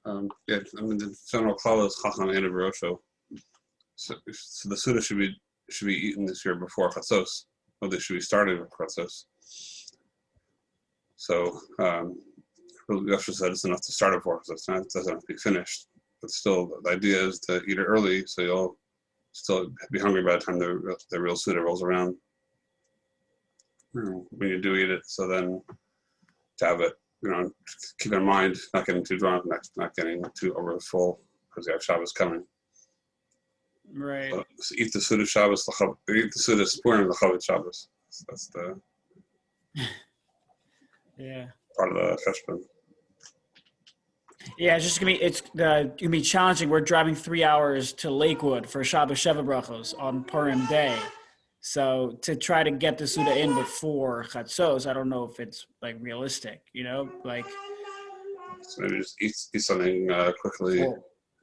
Yeah, I mean the general klal is chacham and barosho. So the Suda should be eaten this year before Chatzos. Or they should be started before Chatzos. So Yosha said it's enough to start it before Chatzos. It doesn't have to be finished. But still, the idea is to eat it early, so you'll still be hungry by the time the real Suda rolls around. When you do eat it, so then to have it, keep in mind, not getting too drunk, not getting too over full, because you have Shabbos coming. Right. So eat the Suda Shabbos, eat the Suda Purim, the Chavit Shabbos. That's the part of the cheshbon. Yeah, it's gonna be challenging. We're driving 3 hours to Lakewood for Shabbos Sheva Brachos on Purim day. So to try to get the Suda in before Chatzos, I don't know if it's like realistic, like. So maybe just eat something quickly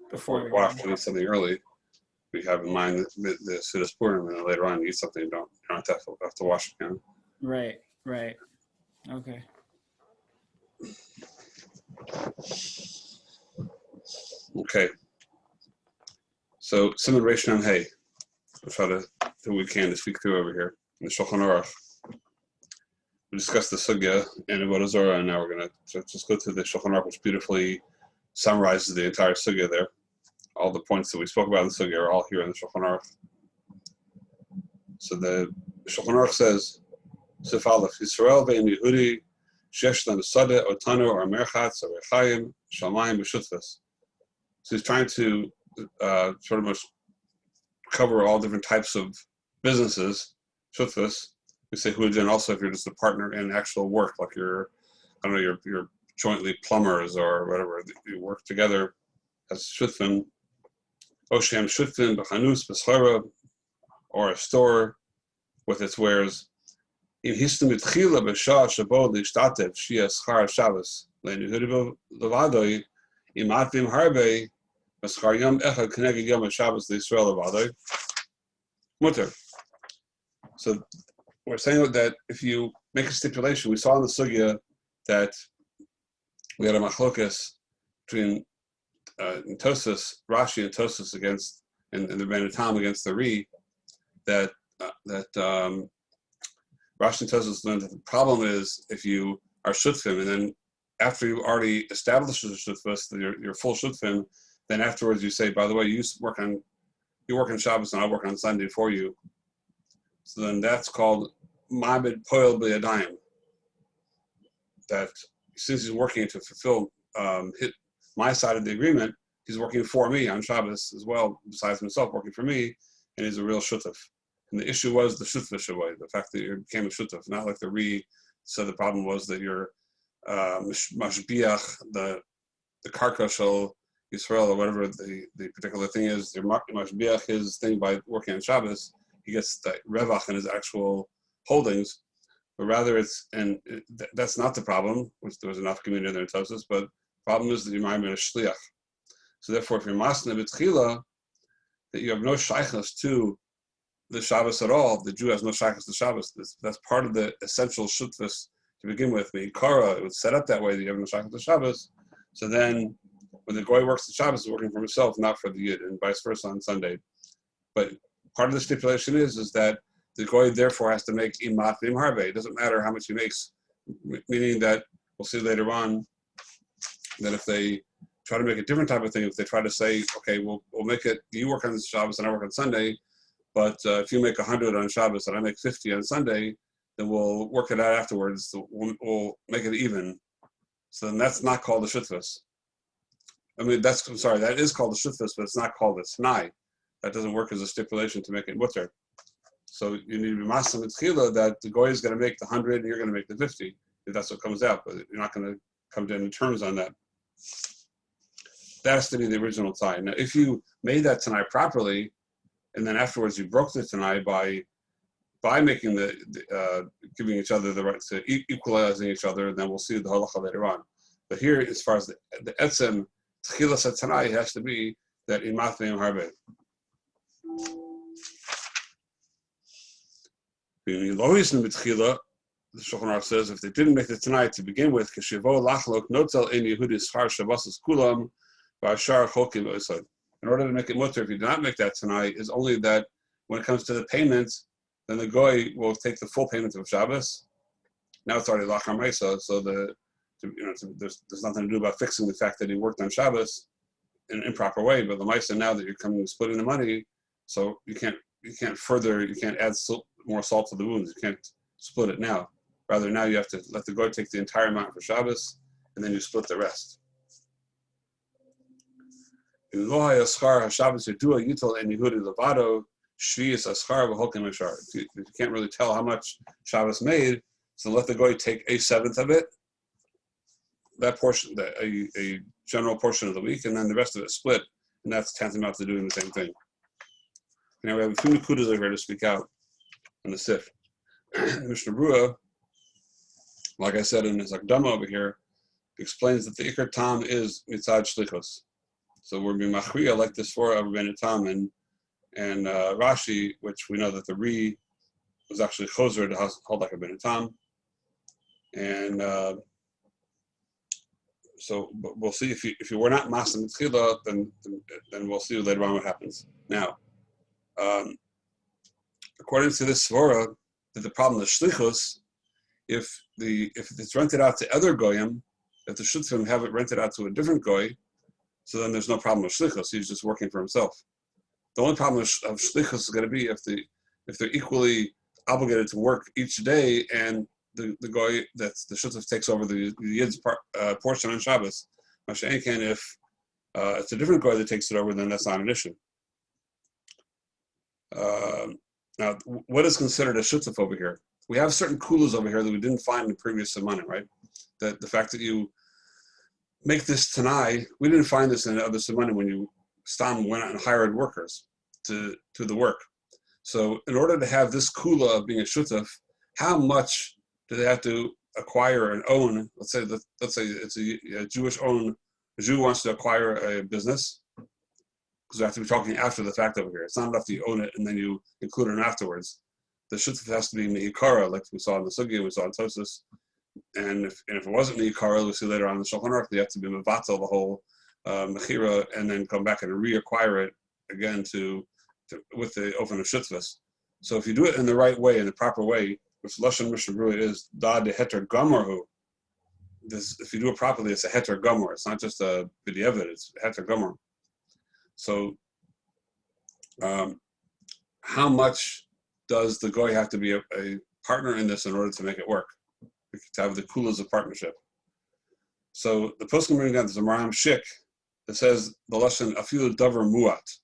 before eat something early. We have in mind the Suda Purim, and then later on you eat something you don't have to wash again. Right. Okay. Okay. So Simon Reish Nam Hey. We'll try to do what we can to speak through over here in the Shulchan Aruch. We discussed the Sugya and Avodah Zorah, and now we're going to just go through the Shulchan Aruch, which beautifully summarizes the entire Sugya there. All the points that we spoke about in the Sugya are all here in the Shulchan Aruch. So the Shulchan Aruch says, Sif Aleph, Yisrael ve'im Yehudi, shesh lam sadeh, otanu, or merchatz, or rechayim, shamayim, b'shutfas. So he's trying to sort of much cover all different types of businesses, shutfas. We say hudin also if you're just a partner in actual work, like you're jointly plumbers or whatever, you work together as shutfin. Oshem shutfin b'chanus b'schara, or a store with its wares. Im histum b'tchila b'shah shabo l'ishtatev shia schar Shabbos le'nehudi levadoi im atvim harbe b'schar yom echad k'neged yom Shabbos l'Yisrael levadoi mutter. So we're saying that if you make a stipulation, we saw in the sugya that we had a machlokas between Tosas, Rashi and Tosas against, and the Ben Tam against the Ri, that Rashi and Tosas learned that the problem is if you are shutfim, and then after you already established the shutfas, your full shutfim, then afterwards you say, by the way, you work on Shabbos and I work on Sunday for you. So then that's called Ma'abed Poel B'Yadayim. That since he's working to fulfill my side of the agreement, he's working for me on Shabbos as well, besides himself working for me, and he's a real shutaf. And the issue was the shutaf shavai, the fact that you became a shutaf, not like the Ri said the problem was that you're mashbiach, the karka shel Yisrael, or whatever the particular thing is, you're mashbiach his thing by working on Shabbos, he gets the revach in his actual holdings, but rather that's not the problem, which there was enough community there in Tosas, but the problem is that you're ma'amid a shliach. So therefore, if you're masna b'tchila, that you have no shaychus to the Shabbos at all, the Jew has no shaychus to Shabbos. That's part of the essential shutfus to begin with. The Ikara, it was set up that way that you have no shaychus to Shabbos. So then, when the goy works the Shabbos, he's working for himself, not for the Yid, and vice versa on Sunday. But part of the stipulation is that the goy therefore has to make imat v'im harbe. It doesn't matter how much he makes, meaning that we'll see later on that if they try to make a different type of thing, if they try to say, okay, we'll make it, you work on Shabbos and I work on Sunday, but if you make 100 on Shabbos and I make 50 on Sunday, then we'll work it out afterwards. So we'll make it even. So then that's not called a shutfus. That is called a shutfus, but it's not called a t'nai. That doesn't work as a stipulation to make it mutter. So you need to be masam mitzchila that the goy is going to make the 100 and you're going to make the 50, if that's what comes out, but you're not going to come to any terms on that. That has to be the original tie. Now, if you made that t'nai properly, and then afterwards you broke the t'nai by making giving each other the right to equalizing each other, then we'll see the halacha later on. But here, as far as the etzem t'chilas t'nai, has to be that imat v'im harbe. The Shulchan Aruch says if they didn't make the t'nai to begin with, kashivo lachlok notel ein Yehudi schar shabbos kulam In order to make it mutter, if you do not make that tonight, is only that when it comes to the payment, then the goy will take the full payment of Shabbos. Now it's already lachar ma'isa, so there's nothing to do about fixing the fact that he worked on Shabbos in an improper way. But the ma'isa, now that you're coming and splitting the money, so you can't add more salt to the wounds. You can't split it now. Rather, now you have to let the goy take the entire amount for Shabbos, and then you split the rest. If you can't really tell how much Shabbos made, so let the goy take a seventh of it, that portion, a general portion of the week, and then the rest of it split, and that's tantamount to doing the same thing. Now we have a few nekudas over here to speak out on the sif. Mishnah Berurah, like I said in his Akdama over here, explains that the Ikar Tam is mitzad shlichus. So we're being machriya like this for Rabbeinu Tam and Rashi, which we know that the Re was actually choser to hold like Rabbeinu Tam. And so we'll see if you were not Masa Mitzchila, then we'll see later on what happens. Now, according to this svara, that the problem is shlichus, if it's rented out to other goyim, if the shutfim have it rented out to a different goy, so then there's no problem with shlichus. He's just working for himself. The only problem of shlichus is going to be if they're equally obligated to work each day, and the goy that's the shutfim takes over the yid's portion on Shabbos. Masha'enken, if it's a different goy that takes it over, then that's not an issue. Now, what is considered a shutfim over here? We have certain kulas over here that we didn't find in the previous semanim, right? That the fact that you make this tanai, we didn't find this in the other semanim when you went out and hired workers to the work. So in order to have this kula of being a shutaf, how much do they have to acquire and own? Let's say it's a Jew wants to acquire a business, because we have to be talking after the fact over here. It's not enough that you own it and then you include it afterwards. The shutaf has to be me'ikara, like we saw in the sugya, we saw in Tosus. And if it wasn't me'ikara, we'll see later on in the Shulchan Aruch, they have to be mevatel the whole mechira and then come back and reacquire it again with the ofen of shutfas. So if you do it in the right way, in the proper way, which Lashon Mishnah Berurah is da de heter gomerhu. If you do it properly, it's a heter gomer. It's not just a b'diavad, it's heter gomer. So how much does the goy have to be a partner in this in order to make it work? To have the kulas of partnership. So the poskim bring down there's a Maram Shik that says the lesson afilu davar muat,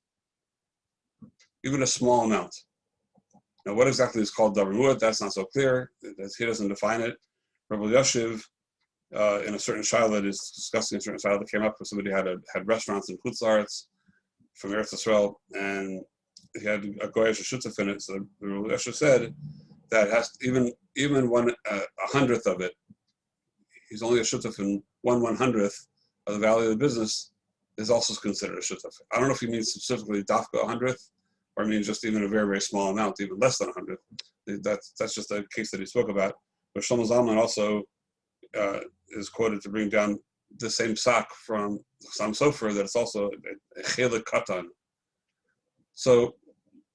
even a small amount. Now, what exactly is called davar muat? That's not so clear. He doesn't define it. Rabbi Yashiv, in a certain shayla that is discussing a certain shayla that came up where somebody had restaurants in Chutz La'aretz from Eretz Yisrael, and he had a goyish shutaf in it. So Rabbi Yashiv said that has even 1/100th of it, he's only a shutaf in 1/100th of the value of the business, is also considered a shutaf. I don't know if he means specifically dafka 100th, or I mean just even a very, very small amount, even less than 100th. That's just a case that he spoke about. But Shlomo Zalman also is quoted to bring down the same sak from Sam Sofer, that it's also a chelik katan. So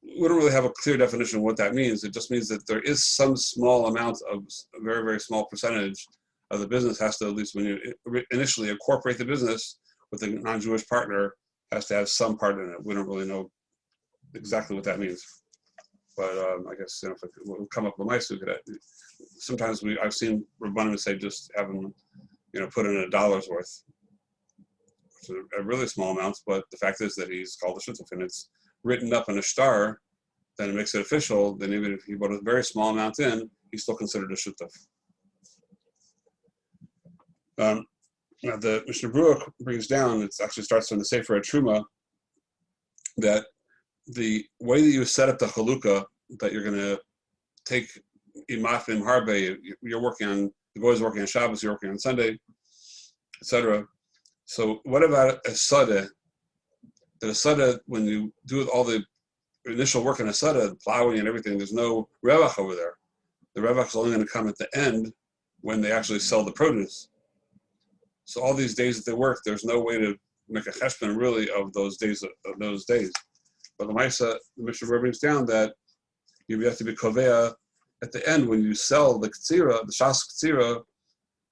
we don't really have a clear definition of what that means. It just means that there is some small amount of a very, very small percentage of the business has to, at least when you initially incorporate the business with a non-Jewish partner, has to have some part in it. We don't really know exactly what that means. But I guess if it will come up with my sukkah, sometimes I've seen Rabbanim say just have them, put in $1 worth, which is a really small amount. But the fact is that he's called a shutaf, and it's written up in a star, then it makes it official. Then even if he put a very small amount in, he's still considered a shutaf. Now the Mishnah Berurah brings down, it actually starts from the Sefer Truma, that the way that you set up the chalukah, that you're going to take imafim harbe, you're working on, the goy is working on Shabbos, you're working on Sunday, etc. So what about a sadeh? That a sadeh, when you do all the initial work in a sadeh, the plowing and everything, there's no revach over there. The revach is only going to come at the end when they actually sell the produce. So all these days that they work, there's no way to make a cheshbon really of those days. But the Mishnah brings down that you have to be kovea at the end when you sell the ktsira, the shas ktsira,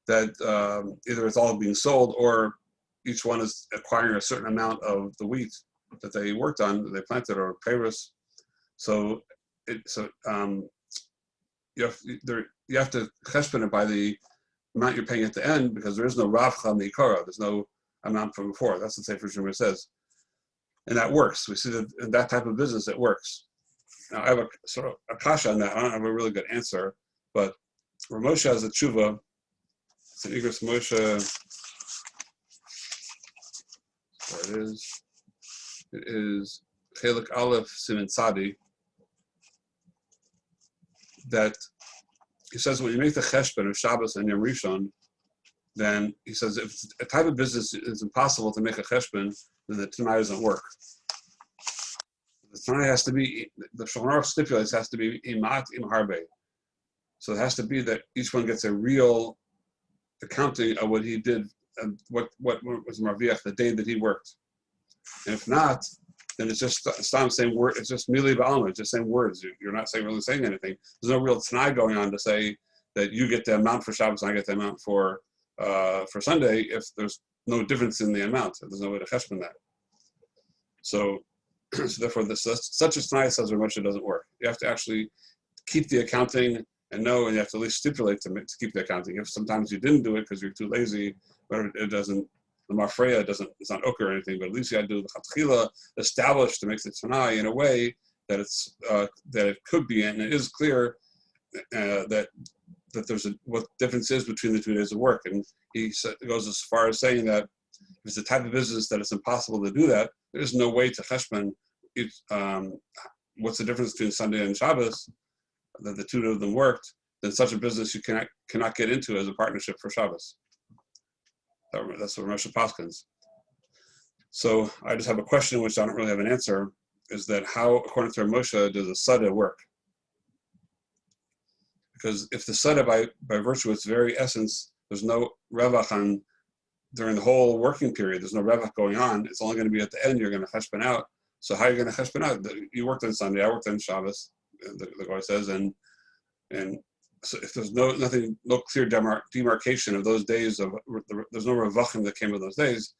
that either it's all being sold or each one is acquiring a certain amount of the wheat that they worked on, that they planted, or peiros. So you have to cheshbon it by the amount you're paying at the end, because there is no ravcha meikara. There's no amount from before. That's what Sefer Shumer says, and that works. We see that in that type of business it works. Now I have a sort of a kasha on that. I don't have a really good answer, but Rav Moshe has a tshuva. It's an Igros Moshe. There it is. It is Chelik Aleph Siman Tzadi. That he says when you make the cheshbon of Shabbos and Yom Rishon, then he says if a type of business is impossible to make a cheshbon, then the Tanai doesn't work. The Tanai has to be, the Shulchan Aruch stipulates, has to be imat im harbe. So it has to be that each one gets a real accounting of what he did and what was marviach the day that he worked. And if not, then it's just the same word. It's just mili ba'alma. It's just same words. You're not really saying anything. There's no real tanai going on to say that you get the amount for Shabbos and I get the amount for Sunday if there's no difference in the amount. There's no way to cheshbon that. So therefore, such a tanai, says Rav Moshe, doesn't work. You have to actually keep the accounting and know, and you have to at least stipulate to keep the accounting. If sometimes you didn't do it because you're too lazy, but it doesn't. The mafreya it's not oker or anything, but at least you had to do the chatchila, establish to make the tanai in a way that that it could be, and it is clear that there's what difference is between the 2 days of work. And he goes as far as saying that if it's the type of business that it's impossible to do that, there's no way to cheshbon. What's the difference between Sunday and Shabbos? That the 2 of them worked, then such a business you cannot get into as a partnership for Shabbos. That's what Moshe Paskins. So I just have a question which I don't really have an answer, is that how, according to Moshe, does the Sada work? Because if the Sada, by virtue of its very essence, there's no revach on during the whole working period, there's no revach going on, it's only going to be at the end you're going to cheshbon out. So how are you going to cheshbon out? You worked on Sunday, I worked on Shabbos, the guy says, and so if there's no clear demarcation of those days, there's no revachim that came of those days,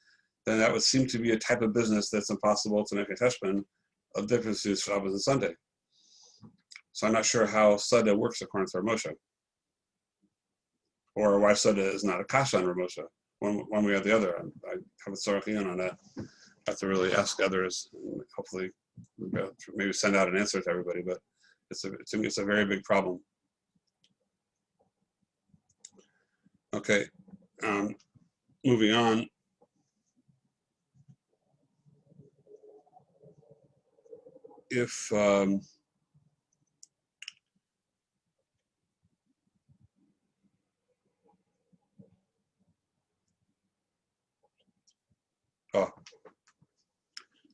then that would seem to be a type of business that's impossible to make a cheshbon of difference between Shabbos and Sunday. So I'm not sure how Sada works according to Rav Moshe, or why Sada is not a kasha on Rav Moshe, one way or the other. I have a tzarachion on that. I have to really ask others, and hopefully maybe send out an answer to everybody, but to me it's a very big problem. Okay, moving on. If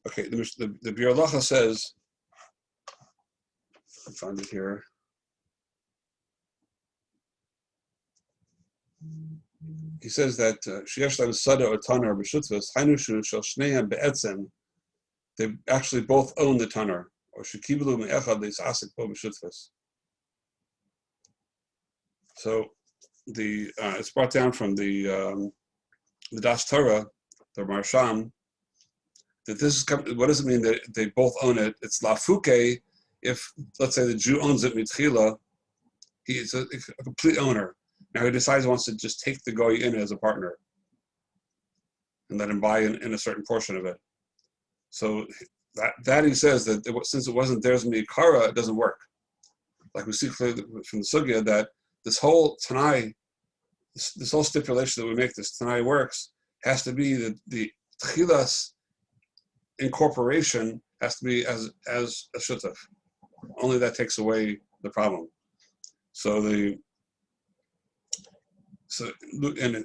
okay, the Biur Halacha says, I found it here. He says that sheyesh lahem sada or tanar b'shutfus hainu shel shneim be'etzem. They actually both own the tanar, or shekiblu me'echad leisasik bo b'shutfus. So it's brought down from the Das Torah, the Marsham, that this is, what does it mean that they both own it? It's lafuke. If, let's say, the Jew owns it mitchila, he is a complete owner. Now he decides he wants to just take the goy in as a partner and let him buy in a certain portion of it. So that he says that since it wasn't theirs mikara, it doesn't work. Like we see clearly from the sugya that this whole tanai, this whole stipulation that we make, this tanai works, has to be the tchilas incorporation has to be as a shutaf. Only that takes away the problem. So in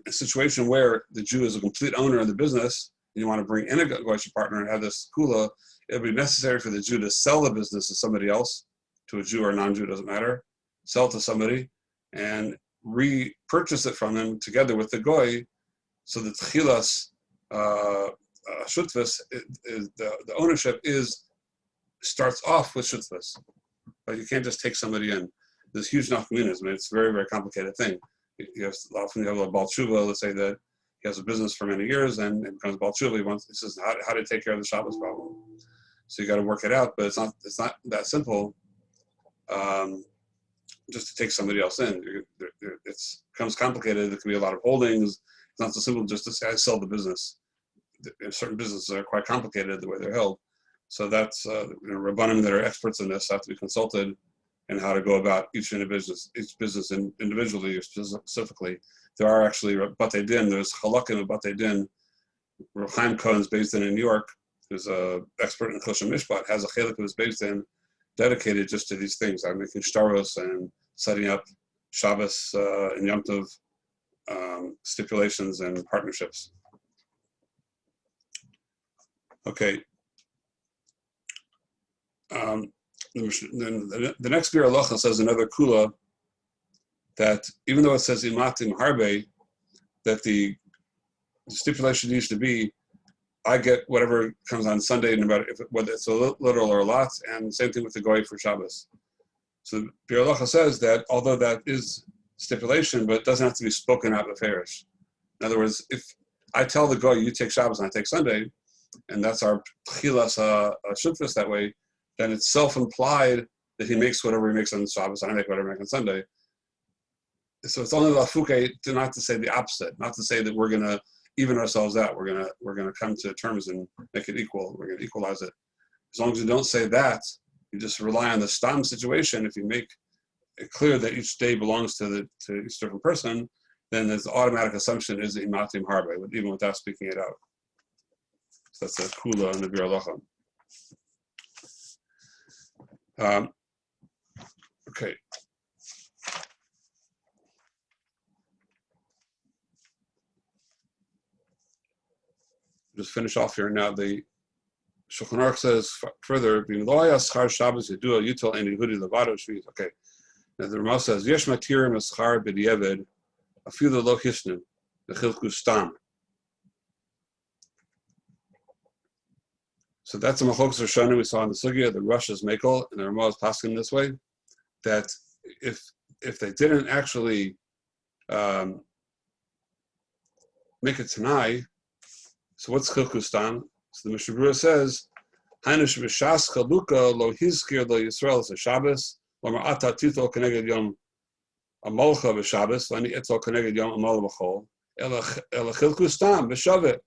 a situation where the Jew is a complete owner of the business, and you want to bring in a goyish partner and have this kula, it'll be necessary for the Jew to sell the business to somebody else, to a Jew or a non-Jew, doesn't matter, sell to somebody, and repurchase it from him together with the goy, so the tchilas shutfus, the ownership starts off with shutfus. But you can't just take somebody in. There's huge nafkaminas. I mean, it's a very, very complicated thing. Often you have a Baal Tshuva, let's say that he has a business for many years and it becomes Baal Tshuva. He says how to take care of the Shabbos problem. So you got to work it out, but it's not that simple. Just to take somebody else in, it becomes complicated. There can be a lot of holdings. It's not so simple just to say I sell the business. Certain businesses are quite complicated the way they're held. So that's Rabbanim that are experts in this have to be consulted in how to go about each business individually or specifically. There are actually Batei Din. There's Halakim of Batei Din. Rav Chaim Cohen is based in New York. Who's an expert in Choshen Mishpat, has a chelik of his based in dedicated just to these things. I'm making shtaros and setting up Shabbos and Yom Tov stipulations and partnerships. Okay. The next Bir Halacha says another kula that even though it says imatim harbe, that the stipulation needs to be I get whatever comes on Sunday, no matter whether it's a little or a lot, and same thing with the goy for Shabbos. So Bir Halacha says that although that is stipulation, but it doesn't have to be spoken out beferish. In other words, if I tell the goy you take Shabbos and I take Sunday, and that's our tchilas shutfus that way, then it's self-implied that he makes whatever he makes on Shabbos and I make whatever I make on Sunday. So it's only lafuke not to say the opposite, not to say that we're gonna even ourselves out. We're gonna come to terms and make it equal. We're gonna equalize it. As long as you don't say that, you just rely on the stam situation. If you make it clear that each day belongs to each different person, then the automatic assumption is imatim harbe, even without speaking it out. So that's a kula in the Bir Halacha. Okay. Just finish off here now. The Shulchan Aruch says further, okay. Now the Rama says, Yesh matirim eschar b'diavad, afilu lo hisnu, v'chilku stam. So that's a machlokes Rishonim we saw in the sugya. The Rosh is mekel, and the Rama is passing this way, that if they didn't actually make it tanai, so what's chilku stam? So the Mishnah Berurah says, Hainish b'shas chaluka lo hizkir lo Yisrael es Shabbos, lomar ata tito keneged yom amalcha b'Shabbos, v'ani etzo keneged yom amal b'chol, ela chilku stam b'shavet.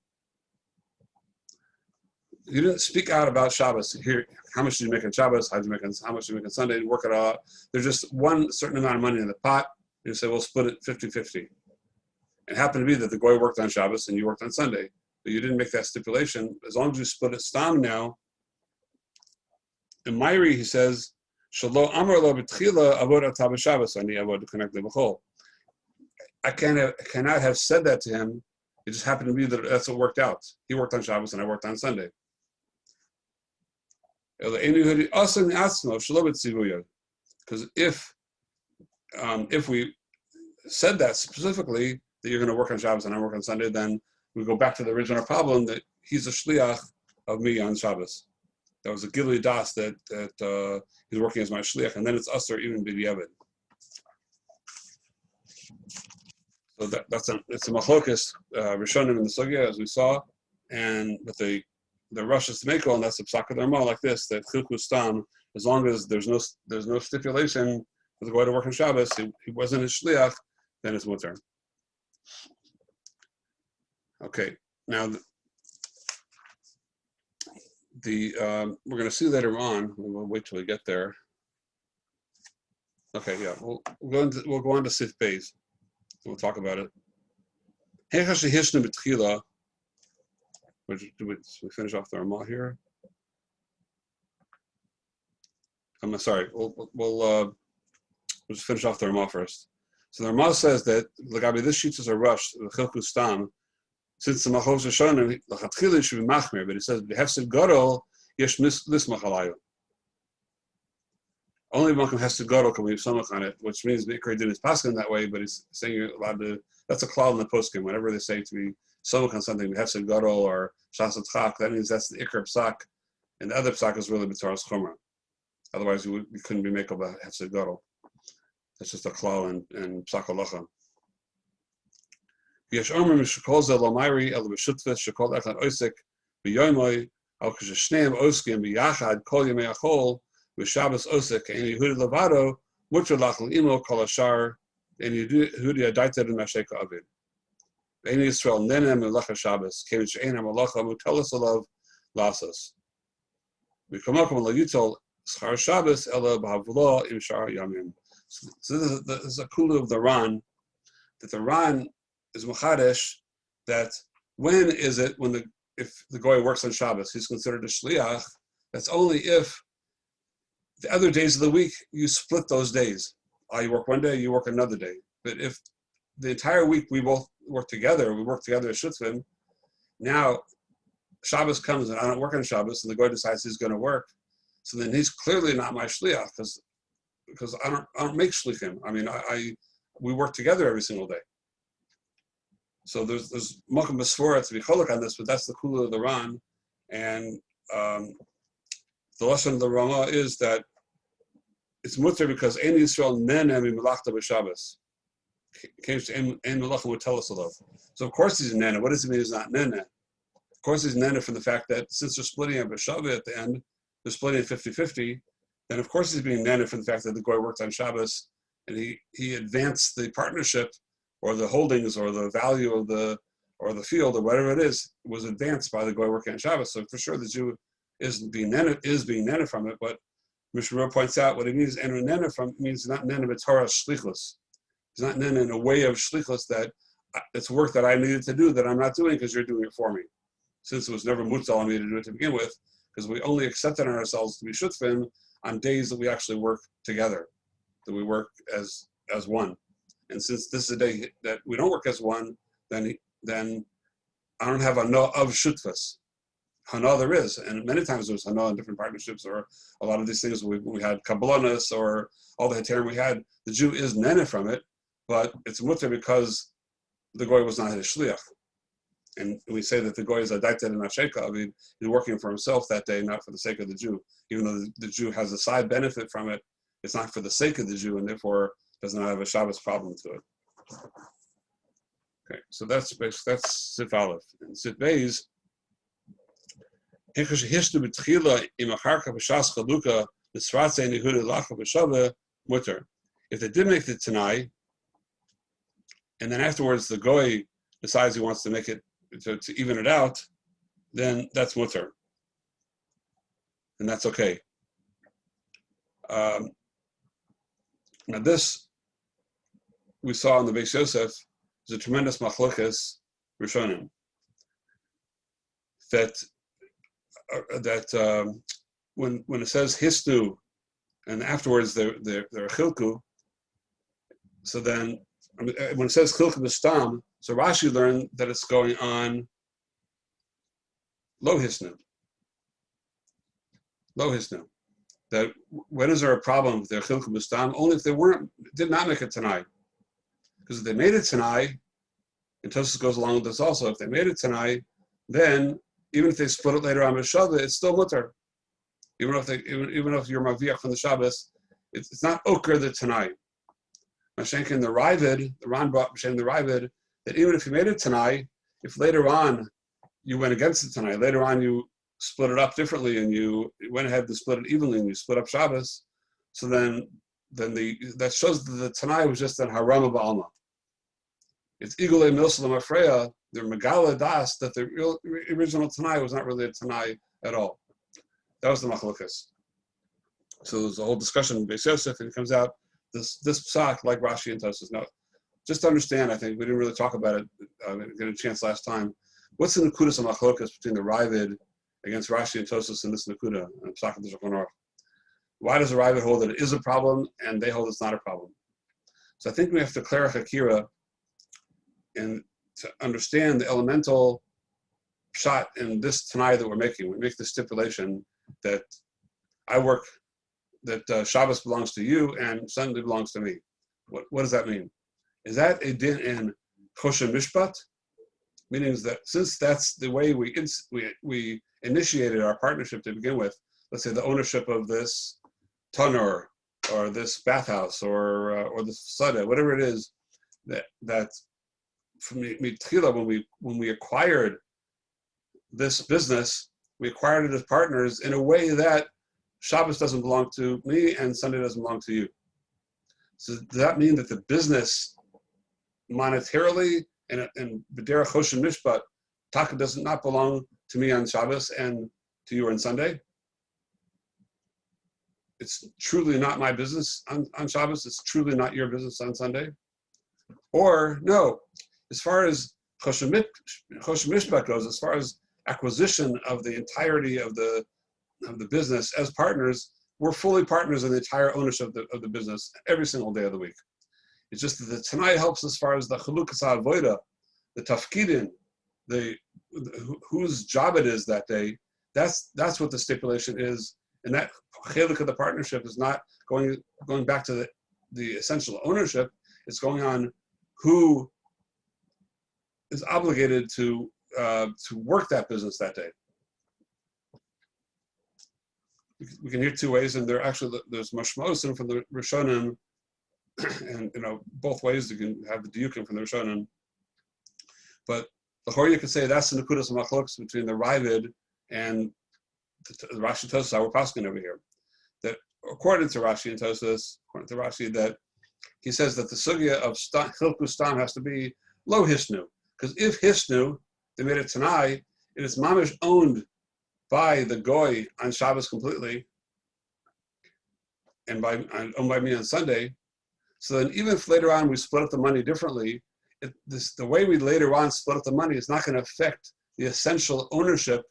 You didn't speak out about Shabbos. Here, how much did you make on Shabbos? How much did you make on Sunday? Work it all out. There's just one certain amount of money in the pot. You say, we'll split it 50-50. It happened to be that the goy worked on Shabbos and you worked on Sunday. But you didn't make that stipulation. As long as you split it stam now, in Myri, he says, Shalo amar lo b'tchila avod ata b'Shabbos ani avod connect the b'chol. I cannot have said that to him. It just happened to be that that's what worked out. He worked on Shabbos and I worked on Sunday. Because if we said that specifically, that you're going to work on Shabbos and I work on Sunday, then we go back to the original problem that he's a shliach of me on Shabbos. That was a gilui das that he's working as my shliach, and then it's us or even b'diavad. So it's a machlokas rishonim in the sugya as we saw, and with the Rosh Hashanah, and that's the psak of the Rama like this, that chilku stam, as long as there's no stipulation for the goy to work on Shabbos, he wasn't a shliach, then it's mutar. Okay, now we're going to see later on. We'll wait till we get there. Okay, yeah, we'll go on to Sif Beis. We'll talk about it. We finish off the Ramah here. I'm sorry. We'll just finish off the Ramah first. So the Ramah says that Lagabi this sheets is a rush the Chilku Stam. Since the Machos Hashanah, the Chatchili should be machmir, but he says the Hefsid Gadol yesh lismach alayu. Only Malcolm Hefsid Gadol can we have samach on it, which means the Ikar din is passing that way, but he's saying you're allowed to That's a klal in the poskim. Whenever they say to be somewhat on something, hefsed gadol or shasat chak, that means that's the ikar psak, and the other psak is really b'tzaras chumrah. Otherwise, we couldn't be make up a hefsed gadol. That's just a klal and psak halacha. Yesh omer mishkol ze lomayri el b'shutfes shekol echad oisik b'yoymoi al k'sheshneim oskim b'yachad kol yemei achol b'shabbos osik and Yehudi levado mutter lach l'imo kol ashar and Yehudi adaited in masheka avid. Ein Yisrael nenem melacha Shabbos kevin she'ein ha'malacha mutelas alav lasas. V'kamokom lo yitol schar Shabbos ela b'havlo im shar yamim. So this is a kula of the Ran, that the Ran is Machadesh, that when is it when if the goy works on Shabbos, he's considered a shliach. That's only if the other days of the week you split those days. You work one day, you work another day. But if the entire week we both work together as shutzvim, now Shabbos comes and I don't work on Shabbos, and the goy decides he's going to work, so then he's clearly not my shliach because I don't make shlichim. I mean, we work together every single day. So there's Mokum Besvora to be cholok on this, but that's the kula of the Ran. And the lesson of the Rama is that it's mutter because Ein Yisrael nenem melachta b'Shabbos. Ein melacha would tell us a lot. So of course he's nene. What does it mean he's not nene? Of course he's nene from the fact that since they're splitting up B'Shabbos at the end, they're splitting 50-50, then of course he's being nene from the fact that the goy worked on Shabbos and he advanced the partnership or the holdings or the value of the field or whatever it is was advanced by the goy working on Shabbos. So for sure the Jew is being nene from it, but Mishra points out what it means enu nene from means not nene but Torah shlichus. It's not nene in a way of shlichus that it's work that I needed to do that I'm not doing because you're doing it for me. Since it was never mutzal on me to do it to begin with, because we only accepted on ourselves to be shutfim on days that we actually work together, that we work as one. And since this is a day that we don't work as one, then I don't have a no of shutfas. Hana there is, and many times there's hana in different partnerships, or a lot of these things we had kabbalanus or all the heterim we had. The Jew is nene from it, but it's mutter because the goy was not his shliach. And we say that the goy is adaited and asheka. I mean, he's working for himself that day, not for the sake of the Jew. Even though the Jew has a side benefit from it, it's not for the sake of the Jew, and therefore does not have a Shabbos problem to it. Okay, so that's Sif Aleph. And Sif Beis, if they did make the Tanai, and then afterwards the goy decides he wants to make it to even it out, then that's mutter, and that's okay. Now this we saw in the Beis Yosef is a tremendous machlokes rishonim that when it says hisnu and afterwards they're chilku, so then when it says chilku b'stam, so Rashi learned that it's going on lo hisnu. That when is there a problem with their chilku b'stam? Only if they did not make a tanai. Because if they made it tanai, and Tosfos goes along with this also, if they made it tanai, then even if they split it later on b'Shavah, it's still mutter. Even if you're maviach from the Shabbos, it's not okr the tanai. Mashenkin the Ravid, the Ran brought Mashenkin the Ravid, that even if you made it tanai, if later on you went against the tanai, later on you split it up differently and you went ahead to split it evenly and you split up Shabbos, so then that shows that the tanai was just an harama ba'alma. It's igule milsalam afreya, the megala das, that the original tanai was not really a tanai at all. That was the machlokas. So there's a whole discussion in Beis Yosef, and it comes out this psak like Rashi and Tosfos. Now, just to understand, I think we didn't really talk about it. I didn't get a chance last time. What's the nekudas of machlokas between the Ravid against Rashi and Tosfos and this nekuda and psak of the Shulchan Aruch? Why does the Ravid hold that it is a problem and they hold it's not a problem? So I think we have to clarify Akira and to understand the elemental shot in this Tanai that we're making. We make the stipulation that that Shabbos belongs to you and Sunday belongs to me. What does that mean? Is that a din in Choshen Mishpat, meaning that since that's the way we initiated our partnership to begin with, let's say the ownership of this tanur or this bathhouse or this sada, whatever it is, that from Mitchila, when we acquired this business, we acquired it as partners in a way that Shabbos doesn't belong to me and Sunday doesn't belong to you. So does that mean that the business monetarily and B'derech Choshen Mishpat, Taka does not belong to me on Shabbos and to you on Sunday? It's truly not my business on Shabbos. It's truly not your business on Sunday. Or no, as far as Choshen Mishpat goes, as far as acquisition of the entirety of the business as partners, we're fully partners in the entire ownership of the business every single day of the week. It's just that the Tanai helps as far as the Chalukas HaAvoda, the Tafkidin, whose job it is that day. That's what the stipulation is, and that Cheluk of the partnership is not going back to the essential ownership. It's going on who is obligated to work that business that day. We can hear two ways, and there's mashmosim from the Rishonim, and both ways you can have the diukim from the Rishonim. But the Chor you could say that's the nekudas machlokes between the Ravid and the Rashi Tosas. We're passing over here that according to Rashi and Tosas, that he says that the sugya of chilku stam has to be lo hisnu, because if hisnu, they made it tanai, it is mamish owned by the goy on Shabbos completely, and owned by me on Sunday. So then, even if later on we split up the money differently, the way we later on split up the money is not going to affect the essential ownership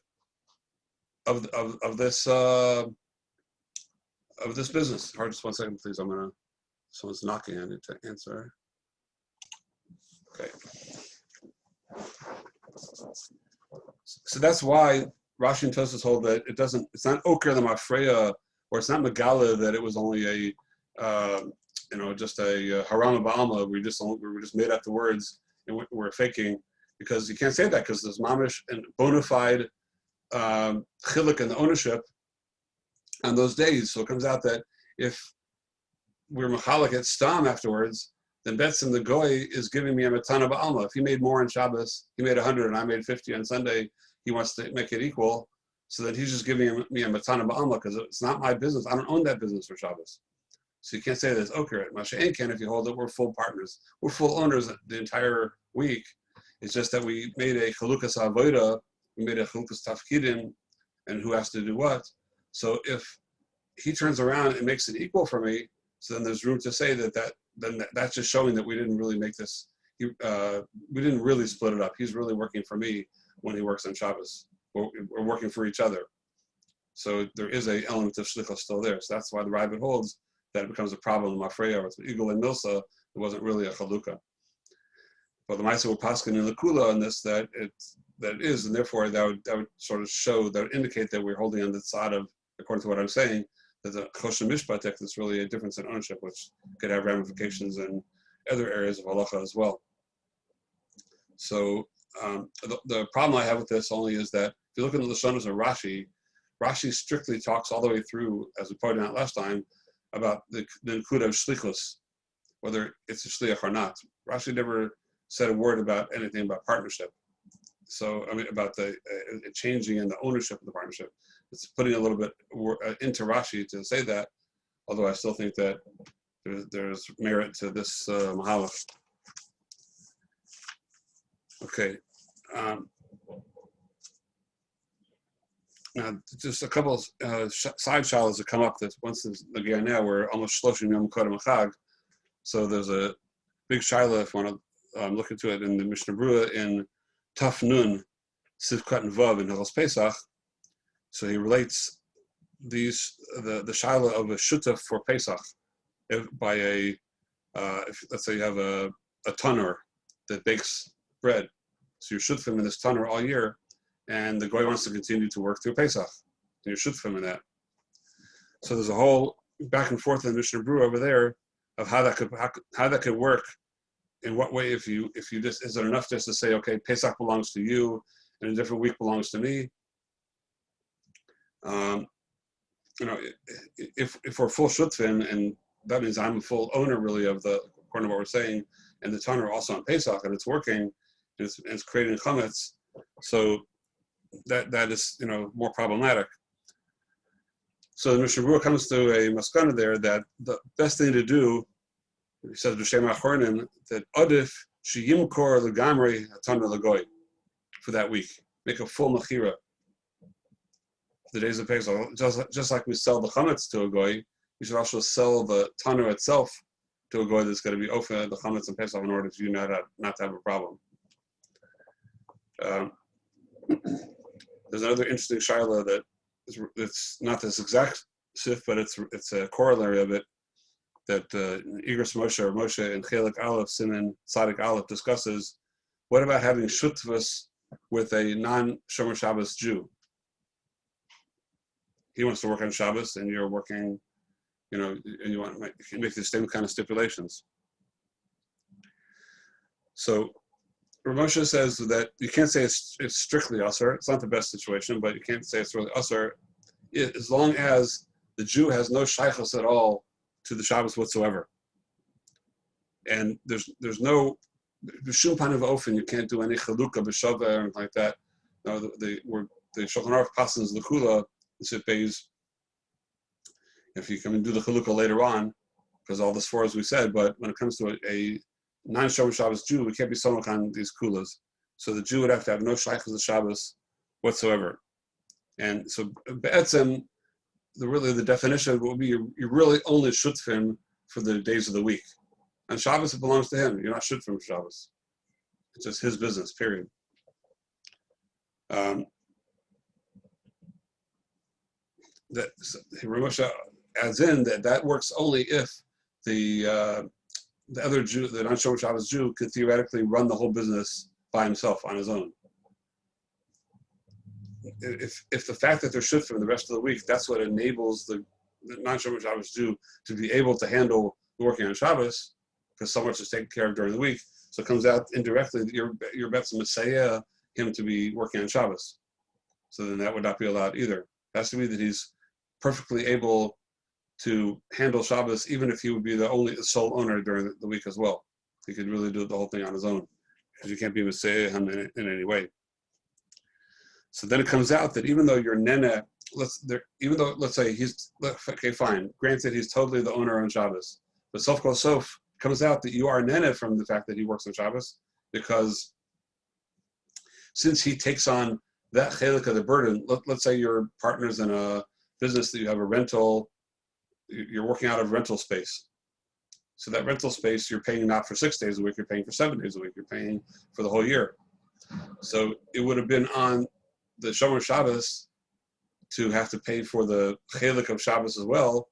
of this business. Hold just 1 second, please. Someone's knocking. I need to answer. Okay. So that's why Rashi and Tosas hold that it's not Oker the Mafreya, or it's not Megala that it was only just a Haram Ba'alma. We just made up the words and we're faking, because you can't say that, because there's mamish and bona fide chiluk in the ownership on those days. So it comes out that if we're machalik at stam afterwards, then Betzim the goy is giving me a matana ba'alma. If he made more on Shabbos, he made 100 and I made 50 on Sunday, he wants to make it equal, so that he's just giving me a matana ba'alma, because it's not my business. I don't own that business for Shabbos. So you can't say that it's okay. Masha can if you hold it, we're full partners. We're full owners the entire week. It's just that we made a chalukas avoda, we made a chalukas tafkidin, and who has to do what. So if he turns around and makes it equal for me, so then there's room to say that's just showing that we didn't really make this. We didn't really split it up. He's really working for me when he works on Shabbos. We're working for each other. So there is an element of shlichus still there. So that's why the Rabbit holds that it becomes a problem in Mafreya, or it's Igul and Milsa. It wasn't really a chalukah. But the Maisa would paskin in the Kula on this that it is, and therefore that would sort of show, that would indicate that we're holding on the side of, according to what I'm saying, that the Choshen Mishpat is really a difference in ownership, which could have ramifications in other areas of halacha as well. So the problem I have with this only is that if you look at the Lashonos of Rashi strictly talks all the way through, as we pointed out last time, about the nekuda of shlichus, whether it's a shliach or not. Rashi never said a word about anything about partnership. So, about the changing in the ownership of the partnership. It's putting a little bit into Rashi to say that, although I still think that there's merit to this mahalach. Okay. Now, just a couple of side shalos that come up. That once again now we're almost shloshim yom kodem chag, so there's a big shaila if you want to look into it in the Mishnah Berurah in Taf Nun Sivkat and Vav in Hilchos Pesach. So he relates the shaila of a shutaf for Pesach by if let's say you have a tanur that bakes bread, so you're shutfim in this tanur all year. And the goy wants to continue to work through Pesach. And you're shutfim in that. So there's a whole back and forth in the Mishnah Berurah over there of how that could work in what way, if you just, is it enough just to say, okay, Pesach belongs to you and a different week belongs to me? If we're full shutfin, and that means I'm a full owner really of the, according to what we're saying, and the Tanner also on Pesach, and it's working, and it's creating chametz, so that is more problematic. So the Mishnah Berurah comes to a maskana there that the best thing to do, he says b'shem achronim, that adif sheyimkor legamri hatana legoy for that week, make a full mechira. The days of Pesach, just like we sell the chametz to a goy, we should also sell the tanner itself to a goy that's going to be open the chametz and Pesach in order for you not to have a problem. There's another interesting shaila that it's not this exact sif, but it's a corollary of it that Igros Moshe or Moshe in Chelik Aleph Siman Tzadik Aleph discusses. What about having shutvus with a non-Shomer Shabbos Jew? He wants to work on Shabbos, and you're working, and you can make the same kind of stipulations. So Rav Moshe says that you can't say it's strictly usher. It's not the best situation, but you can't say it's really usher as long as the Jew has no shaychus at all to the Shabbos whatsoever. And there's no b'shum pan of ofen, you can't do any chalukah b'shaveh or anything like that. No, the Shulchan Aruch passes the kula. It pays if you come and do the chalukah later on, because all the sforas we said. But when it comes to a non-Shomer Shabbos Jew, we can't be somach on these kulas. So the Jew would have to have no shaychus of Shabbos whatsoever. And so be'etzem, the definition would be you're really only shutfim for the days of the week. On Shabbos, it belongs to him. You're not shutfim for Shabbos. It's just his business, period. That Rav Moshe adds in that works only if the other Jew, the non-Shomer Shabbos Jew, could theoretically run the whole business by himself on his own. If the fact that they're shutfim the rest of the week, that's what enables the non-Shomer Shabbos Jew to be able to handle working on Shabbos, because so much is taken care of during the week. So it comes out indirectly that you're bet's Messiah him to be working on Shabbos. So then that would not be allowed either. It has to be that he's perfectly able to handle Shabbos, even if he would be the sole owner during the week as well. He could really do the whole thing on his own, because you can't be Messiah him in any way. So then it comes out that even though you're nene, let's say he's, okay, fine, granted he's totally the owner on Shabbos, but sof kol sof comes out that you are nene from the fact that he works on Shabbos, because since he takes on that chelik of the burden, let's say you're partners in a business that you have a rental, you're working out of rental space. So that rental space, you're paying not for 6 days a week, you're paying for 7 days a week, you're paying for the whole year. So it would have been on the Shomer Shabbos to have to pay for the chelik of Shabbos as well.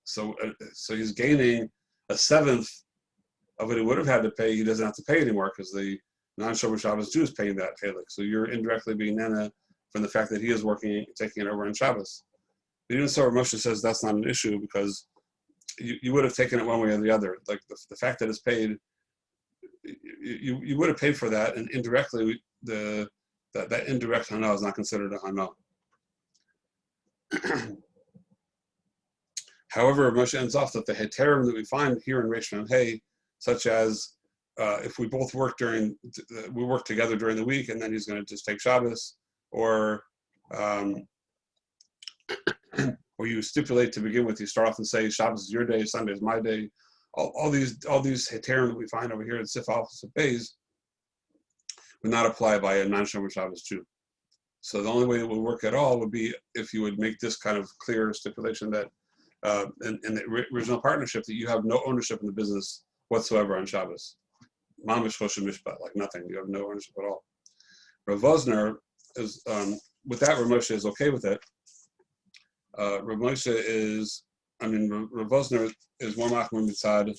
So he's gaining a seventh of what he would have had to pay. He doesn't have to pay anymore because the non-Shomer Shabbos Jew is paying that chelik. So you're indirectly being nana from the fact that he is working, taking it over on Shabbos. But even so, Moshe says that's not an issue, because you would have taken it one way or the other. Like the fact that it's paid, you would have paid for that, and indirectly that indirect hana is not considered a hana. However, Moshe ends off that the heterim that we find here in Reish Mem Hey, such as if we both work together during the week, and then he's going to just take Shabbos, or you stipulate to begin with, you start off and say Shabbos is your day, Sunday is my day. All these heterim that we find over here in Sif Alpha Sif Beis would not apply by a non-Shomer Shabbos Jew. So the only way it would work at all would be if you would make this kind of clear stipulation that in the original partnership that you have no ownership in the business whatsoever on Shabbos. Mamish Choshen Mishpat, like nothing. You have no ownership at all. Rav Vosner is, with that, Rav Moshe is okay with it. Rav Vosner is more machmir mitzad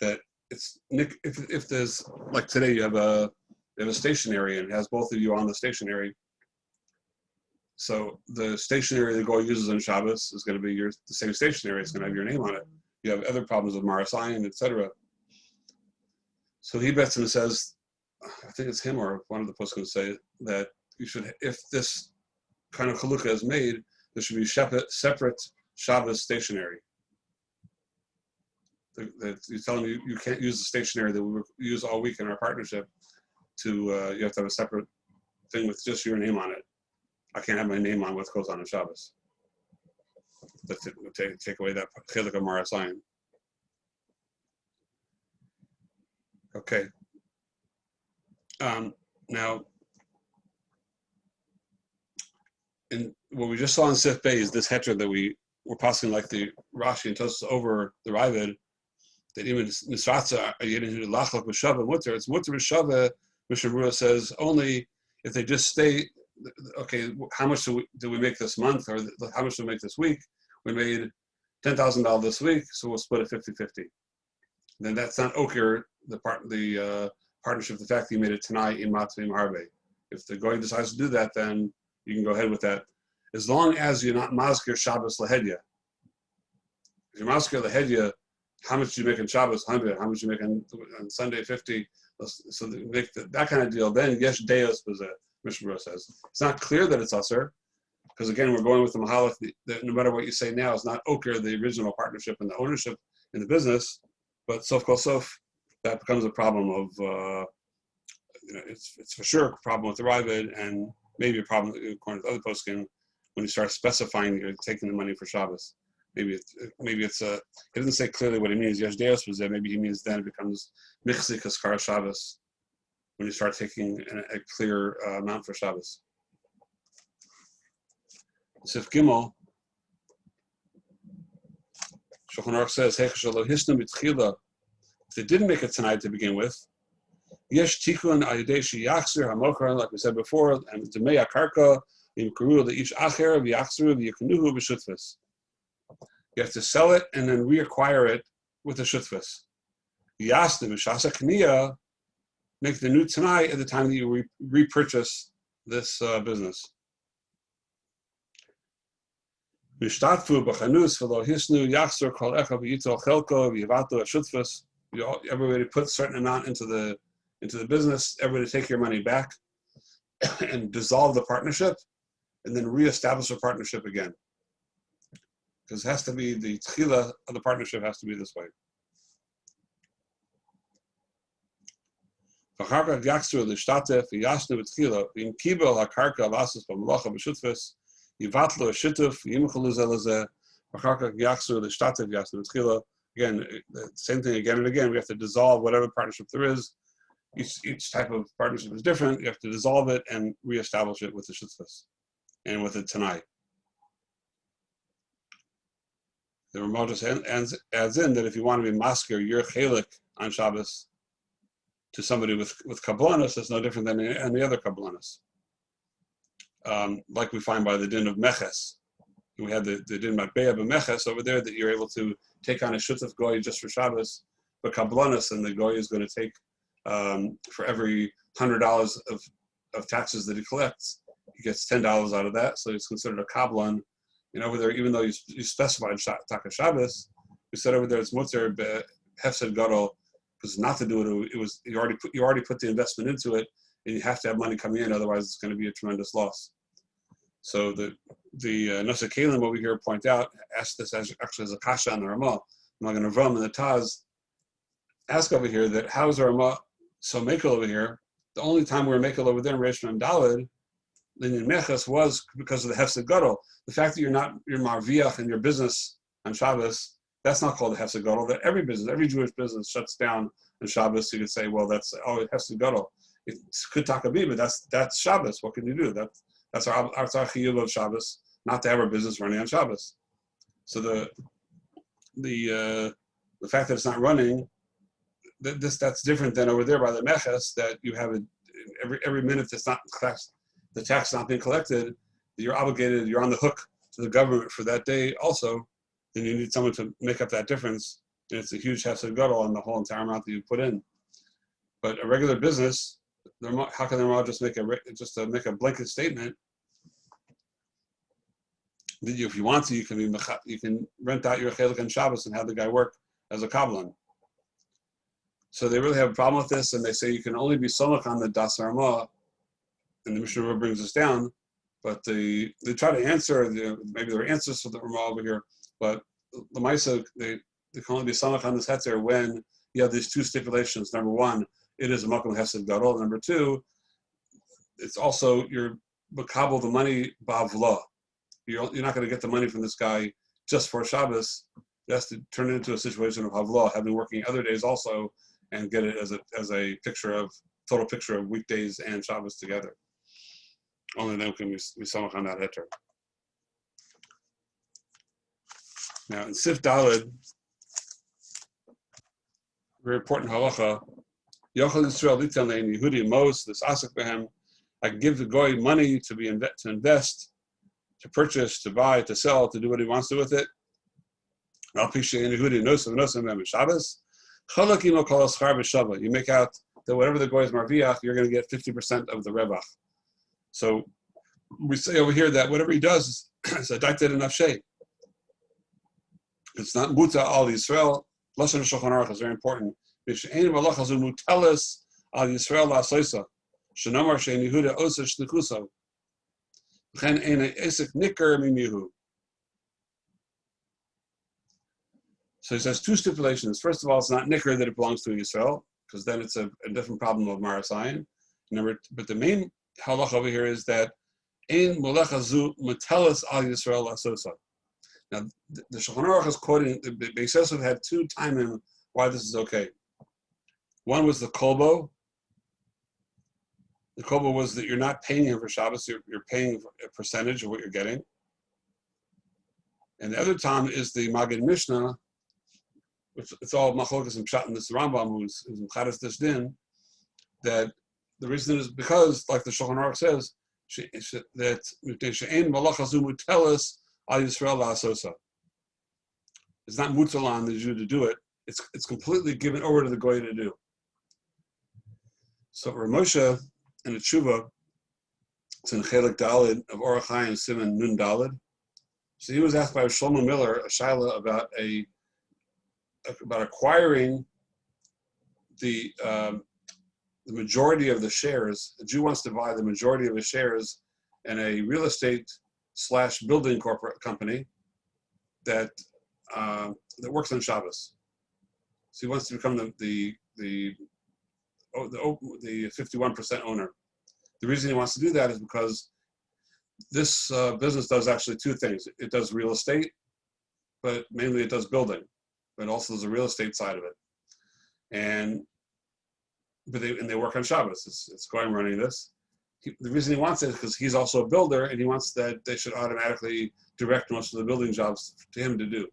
that it's, if there's, like today you have a stationery and it has both of you on the stationery. So the stationery the goy uses on Shabbos is going to be the same stationery. It's going to have your name on it. You have other problems with Marasayan, etc. So he bets and says, I think it's him or one of the posts going to say that you should, if this kind of chalukah is made, there should be separate Shabbos stationery. That you're telling me you can't use the stationery that we use all week in our partnership. You have to have a separate thing with just your name on it. I can't have my name on what goes on Shabbos. Take away that chiluk of Marasayan. Okay. Now, in what we just saw in Sif Bay is this heter that we were passing like the Rashi and Tosfos over the Ravid, that even Nisratza are getting to Lachlok B'Shava Mutter. It's Mutter B'Shava. Mishnah Berurah says only if they just stay. Okay, how much do we make this month, or how much do we make this week? We made $10,000 this week, so we'll split it 50-50. Then that's not okir the partnership. The fact that you made it tonight in Matzvim Harbe. If the goy decides to do that, then you can go ahead with that, as long as you're not mazkir Shabbos lahedya. If you're mazkir lahedya, how much do you make in Shabbos 100? How much do you make on Sunday 50? So they make that kind of deal. Then yesh deos b'zeh, Mishnah Berurah says. It's not clear that it's usher, because again we're going with the mahalach that no matter what you say now is not okir the original partnership and the ownership in the business, but sof kol sof that becomes a problem of it's for sure a problem with the Ravid, and maybe a problem according to other poskim when you start specifying you're taking the money for Shabbos. Maybe it's he doesn't say clearly what he means. Yesh deos was there. Maybe he means then it becomes michzik askar Shabbos when you start taking a clear amount for Shabbos. Sif Gimel, Shulchan Aruch says, if they didn't make it tonight to begin with, yesh tikun ayidei sheyachzir hamokar, like we said before, and demei akarka imkaru leish acher v'yachzru v'yeknuhu b'shutfus. You have to sell it and then reacquire it with a shutfus. Yasne b'shasa kniya, make the new tonight at the time that you repurchase this business. B'shtatfu b'chanus v'lo hisnu yachzur kol echa v'yitol chelko v'yivato shutfus. Everybody put a certain amount into the business. Everybody take your money back and dissolve the partnership, and then reestablish a partnership again. Because it has to be the tchila of the partnership has to be this way. Again, same thing again and again. We have to dissolve whatever partnership there is. Each type of partnership is different. You have to dissolve it and reestablish it with the shutfus and with the tanai. The Ramah just adds in that if you want to be masker your chelik on Shabbos to somebody with kabbalanus, it's no different than any other kabbalanus. Like we find by the din of meches. We had the din matbeya b'meches over there that you're able to take on a shutaf goy just for Shabbos, but kabbalanus, and the goy is going to take for every $100 of taxes that he collects, he gets $10 out of that, so it's considered a kabbalan. And over there, even though you specified taka Shabbos, you said over there it's mutter hefsed gadol, because not to do it, it was you already put the investment into it, and you have to have money coming in, otherwise it's going to be a tremendous loss. So the Nasa Kalim over here point out, asked this actually as a kasha on the Ramah. Magen Avram and the Taz ask over here that how is the Ramah so mekel over here? The only time we were mekel over there in Reish Mem Daled, in Meches, was because of the hefsed gadol. The fact that you're marviach in your business on Shabbos, that's not called a hefsed gadol. That every Jewish business shuts down on Shabbos. So you could say, well, that's hefsed gadol. It could be, but that's Shabbos. What can you do? That's our chiyuv of Shabbos, not to have our business running on Shabbos. So the fact that it's not running, that's different than over there by the meches, that you have every minute that's not the tax not being collected, you're obligated, you're on the hook to the government for that day also. Then you need someone to make up that difference, and it's a huge hefsed gadol on the whole entire amount that you put in. But a regular business, how can the Ramah just make a blanket statement that if you want to, you can rent out your chelik on Shabbos and have the guy work as a kabbalan. So they really have a problem with this, and they say you can only be somach on the das Ramah, and the Mishnah brings us down. But they try to answer, maybe there are answers for the Ramah over here, but the Maisa, they can only be samach on this heter when you have these two stipulations. Number one, it is a makom hesed gadol. Number two, it's also you're makabel the money ba'avla. You're not going to get the money from this guy just for Shabbos. It has to turn it into a situation of havla, having working other days also, and get it as a total picture of weekdays and Shabbos together. Only then can we samach on that heter. Now in Sif Daled, very important halacha. Yochel Yisrael litel nein Yehudi mos this asik behem. I can give the goy money to invest, to purchase, to buy, to sell, to do what he wants to do with it. Al pishay in Yehudi nosav behem Shabbos. Chalakim lo kol aschar b'shava. You make out that whatever the goy is marviach, you're going to get 50% of the revach. So we say over here that whatever he does is a daited enough shay. It's not muta al Yisrael. Lashon Shulchan Aruch is very important. She'ein malacha zu muteles al Yisrael la'asoisa. Shenomar she'en Yehuda osa shlichuso. V'chen ein esek nicker min Yehu. So he says two stipulations. First of all, it's not nicker that it belongs to Yisrael, because then it's a different problem of Marasayan. But the main halach over here is that ein malacha zu muteles al Yisrael la'asoisa. Now, the Shulchan Aruch is quoting, the Beis Yosef had two timing why this is okay. One was the kolbo. The kolbo was that you're not paying him for Shabbos, you're paying a percentage of what you're getting. And the other time is the Magid Mishnah, which it's all machlokas and pshat in this Rambam, who's Mchadas this din, that the reason is because, like the Shulchan Aruch says, that she'ein malacha zu muteles al Yisrael la'asosa. It's not mutal on the Jew to do it. It's completely given over to the goy to do. So Rav Moshe in the Tshuva, it's in Chelik Daled of Orach Chaim Siman Nun Daled. So he was asked by Shlomo Miller a shaila about acquiring the majority of the shares. A Jew wants to buy the majority of his shares in a real estate / building corporate company that works on Shabbos. So he wants to become the 51% owner. The reason he wants to do that is because this business does actually two things. It does real estate, but mainly it does building, but also there's a real estate side of it. And they work on Shabbos. It's going running this. The reason he wants it is because he's also a builder, and he wants that they should automatically direct most of the building jobs to him to do.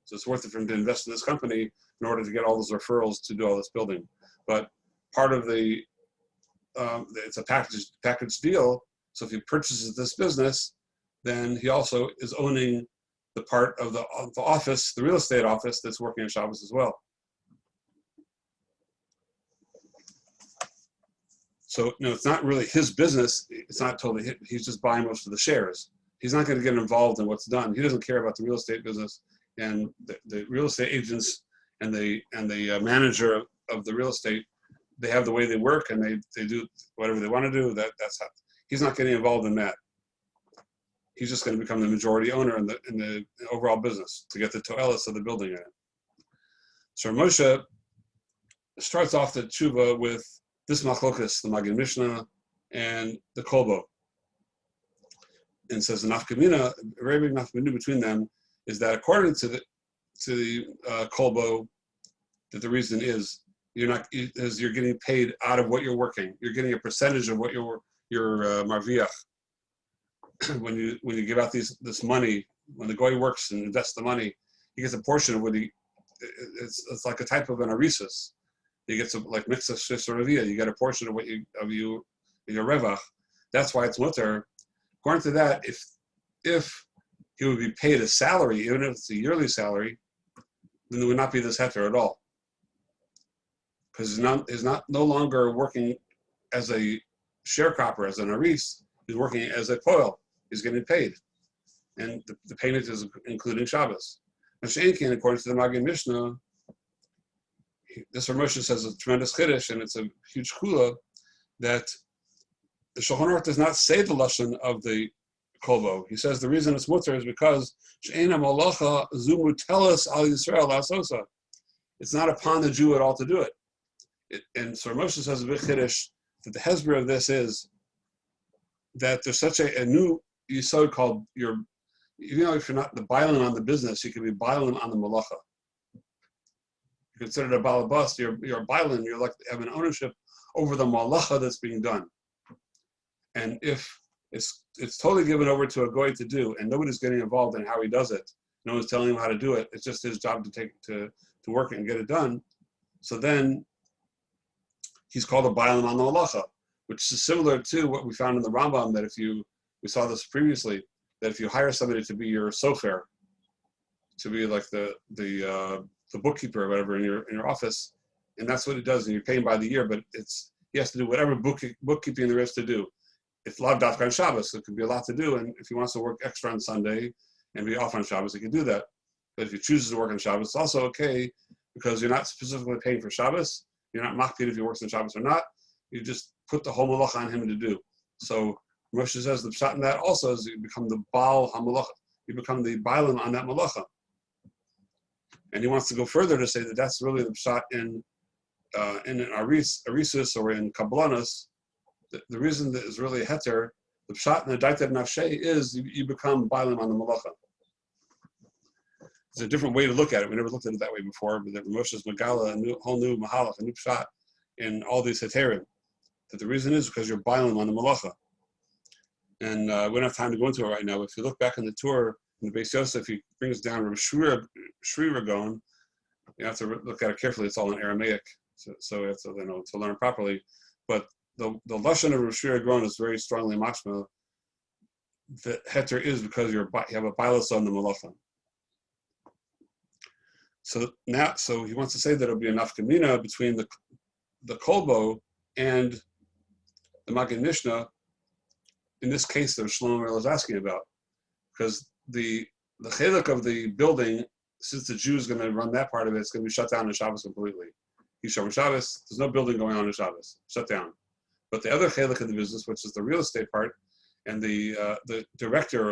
So it's worth it for him to invest in this company in order to get all those referrals to do all this building. But part of it's a package deal. So if he purchases this business, then he also is owning the part of the office, the real estate office that's working on Shabbos as well. So, it's not really his business. It's not totally, he's just buying most of the shares. He's not going to get involved in what's done. He doesn't care about the real estate business, and the real estate agents and the manager of the real estate, they have the way they work, and they do whatever they want to do. That's how, he's not getting involved in that. He's just going to become the majority owner in the overall business to get the toelis of the building in it. So Moshe starts off the tshuva with this machlokas, the Magid Mishnah, and the kolbo, and says the nafkamina, a very big nafkamina between them is that according to the kolbo, that the reason is you're getting paid out of what you're working. You're getting a percentage of what your marviach. When you give out this money, when the goy works and invests the money, he gets a portion of what it's like a type of an arisus. You get some like mixed shesharavia. You get a portion of your revach. That's why it's mutter. According to that, if he would be paid a salary, even if it's a yearly salary, then there would not be this heter at all, because he's no longer working as a sharecropper, as an aris. He's working as a poil. He's getting paid, and the payment is including Shabbos. Mashenkin, according to the Magid Mishnah, this Rav Moshe says a tremendous chiddush, and it's a huge kula, that the Shulchan Aruch does not say the lashon of the kolbo. He says the reason it's mutter is because she'ena malacha zu mutelas al Yisrael la'asosa. It's not upon the Jew at all to do it. And so Rav Moshe says a big chiddush that the hesber of this is that there's such a new yisod called even though if you're not the bailim on the business, you can be bailim on the malacha. You're considered a balabas, you're a bailim, you're like have an ownership over the malacha that's being done. And if it's totally given over to a goy to do, and nobody's getting involved in how he does it, no one's telling him how to do it, it's just his job to work it and get it done. So then he's called a bailim on the malacha, which is similar to what we found in the Rambam, that we saw this previously, that if you hire somebody to be your sofer, to be like the bookkeeper or whatever in your office, and that's what he does, and you're paying by the year, but he has to do whatever bookkeeping there is to do. It's lav dafka on Shabbos, so it could be a lot to do, and if he wants to work extra on Sunday and be off on Shabbos, he can do that. But if he chooses to work on Shabbos, it's also okay, because you're not specifically paying for Shabbos, you're not makpid if he works on Shabbos or not, you just put the whole malacha on him to do. So Moshe says the pshat in that also is you become the baal hamalacha, you become the bailim on that malacha. And he wants to go further to say that that's really the pshat in an arisus or in kabbalanus. The reason that is really a heter, the pshat in the daitav nafshei is you become bailim on the malacha. It's a different way to look at it. We never looked at it that way before, but that Moshe's megala, a whole new mahalach, a new pshat in all these heterim. That the reason is because you're bailim on the malacha. And we don't have time to go into it right now, but if you look back in the tour, in the Beis Yosef, he brings down Rav Shri Ragon. You have to look at it carefully. It's all in Aramaic, so you have to learn it properly. But the lashon of Rav Shri Ragon is very strongly mashma. The heter is because you have a bailas on the malacha. So he wants to say that it'll be enough kamina between the kolbo and the Maggid Mishnah. In this case, that Shlomo was asking about, because the chelak of the building, since the Jew is going to run that part of it, it's going to be shut down on Shabbos completely. Yishav Shabbos, there's no building going on Shabbos, shut down. But the other chelak of the business, which is the real estate part, and the director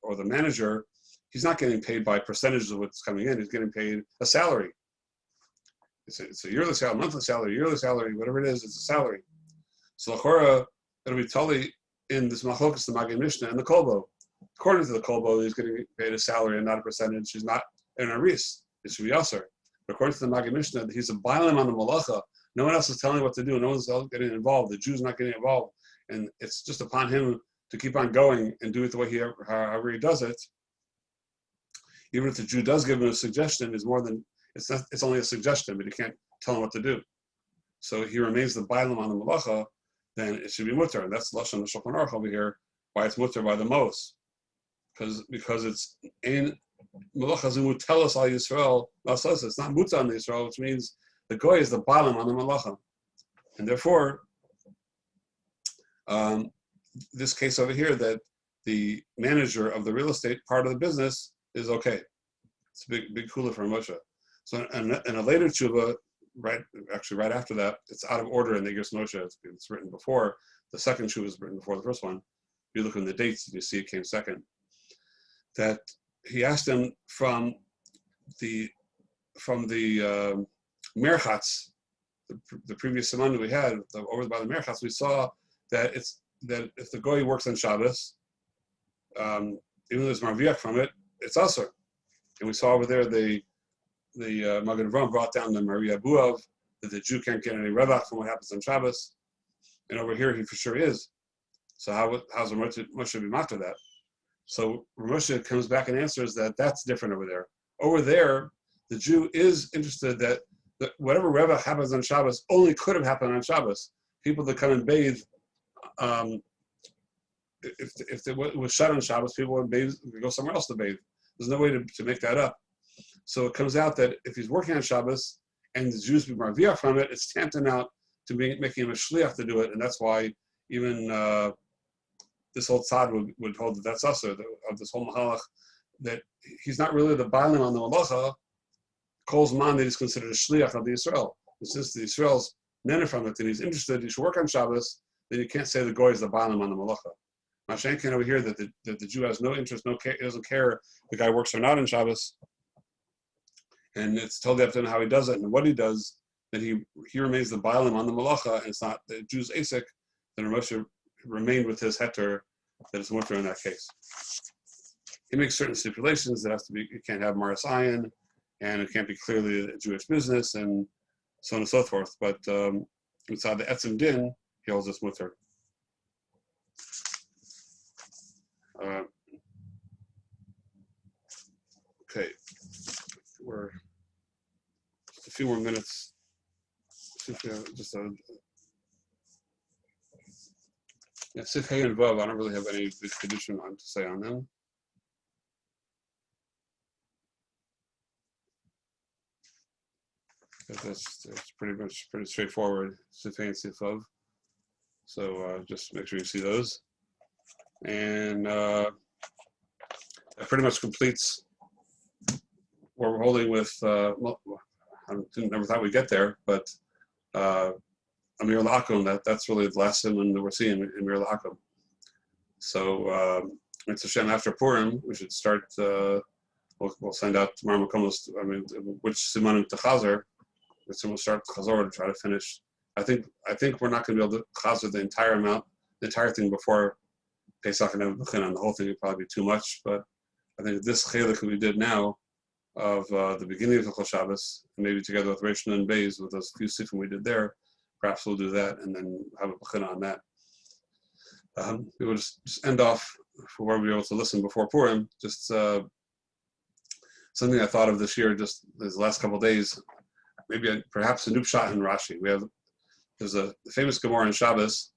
or the manager, he's not getting paid by percentages of what's coming in. He's getting paid a salary. It's a yearly salary, monthly salary, whatever it is, it's a salary. So l'chora, it'll be totally in this machlokas, the Maggid Mishnah, and the kolbo. According to the kolbo, he's getting paid a salary and not a percentage. He's not an aris. It should be aser. But according to the Maggid Mishnah, he's a bailim on the malacha. No one else is telling him what to do. No one's getting involved. The Jew's not getting involved, and it's just upon him to keep on going and do it the way however he does it. Even if the Jew does give him a suggestion, it's only a suggestion, but he can't tell him what to do. So he remains the bailim on the malacha. Then it should be mutter, and that's lashon the Shulchan Aruch over here. Why it's mutter by the most, because it's in malacha zu telas al Yisrael la'asos. It's not mutter on the Yisrael, which means the goy is the bailim on the malacha, and therefore, this case over here that the manager of the real estate part of the business is okay. It's a big kula for Moshe. So in a later tshuva, right after that, it's out of order in the Igros Moshe. It's written before. The second tshuva is written before the first one. If you look in the dates, you see it came second. That he asked him from the merchatz, the previous siman we had over by the merchatz, we saw that if the goy works on Shabbos, even though there's marviach from it, it's aser. And we saw over there the Magen Avraham brought down the Maria Buav, that the Jew can't get any revach from what happens on Shabbos, and over here he for sure is. So how's Moshe be after that? So Moshe comes back and answers that that's different over there. Over there, the Jew is interested that whatever revach happens on Shabbos only could have happened on Shabbos. People that come and bathe, if it was shut on Shabbos, people would go somewhere else to bathe. There's no way to make that up. So it comes out that if he's working on Shabbos and the Jews be marviach from it, it's tempting out to making him a shliach to do it, and that's why even this whole tzad would hold that that's also of this whole mahalach, that he's not really the bailim on the malacha. Kol's man that he's considered a shliach of the Yisrael. And since the Israel's nene from it and he's interested, he should work on Shabbos, then you can't say the goy is the balam on the malacha. Mashen can over here that the Jew has no interest, no care, he doesn't care if the guy works or not on Shabbos, and it's totally up to him how he does it and what he does. That he remains the balam on the malacha, and it's not the Jew's asik. Then Moshe remained with his heter that is mutter in that case. He makes certain stipulations that has to be, you can't have maras ayin, and it can't be clearly a Jewish business, and so on and so forth. But inside the etzim din, he holds this mutter. Okay, we're just a few more minutes. See if we have just Sif Hey and Vav, I don't really have any big condition on to say on them. That's pretty straightforward. Sif Hey and Sif Vav. So just make sure you see those. And that pretty much completes what we're holding with, I never thought we'd get there, but Amirah L'Akum, that's really the last one that we're seeing in Amirah L'Akum. So it's a Shem after Purim, we should start, we'll send out tomorrow, which Siman to Chazer, which we'll start Chazor to try to finish. I think we're not going to be able to Chazer the entire thing before Pesach and have B'chin on the whole thing would probably be too much, but I think this chelik we did now of the beginning of the Chol Shabbos, and maybe together with Reish and Beis, with those few sifim we did there, perhaps we'll do that and then have a B'chin on that. We will just end off for where we were able to listen before Purim, just something I thought of this year, just these last couple of days, maybe perhaps a new shot in Rashi. There's a famous Gemara in Shabbos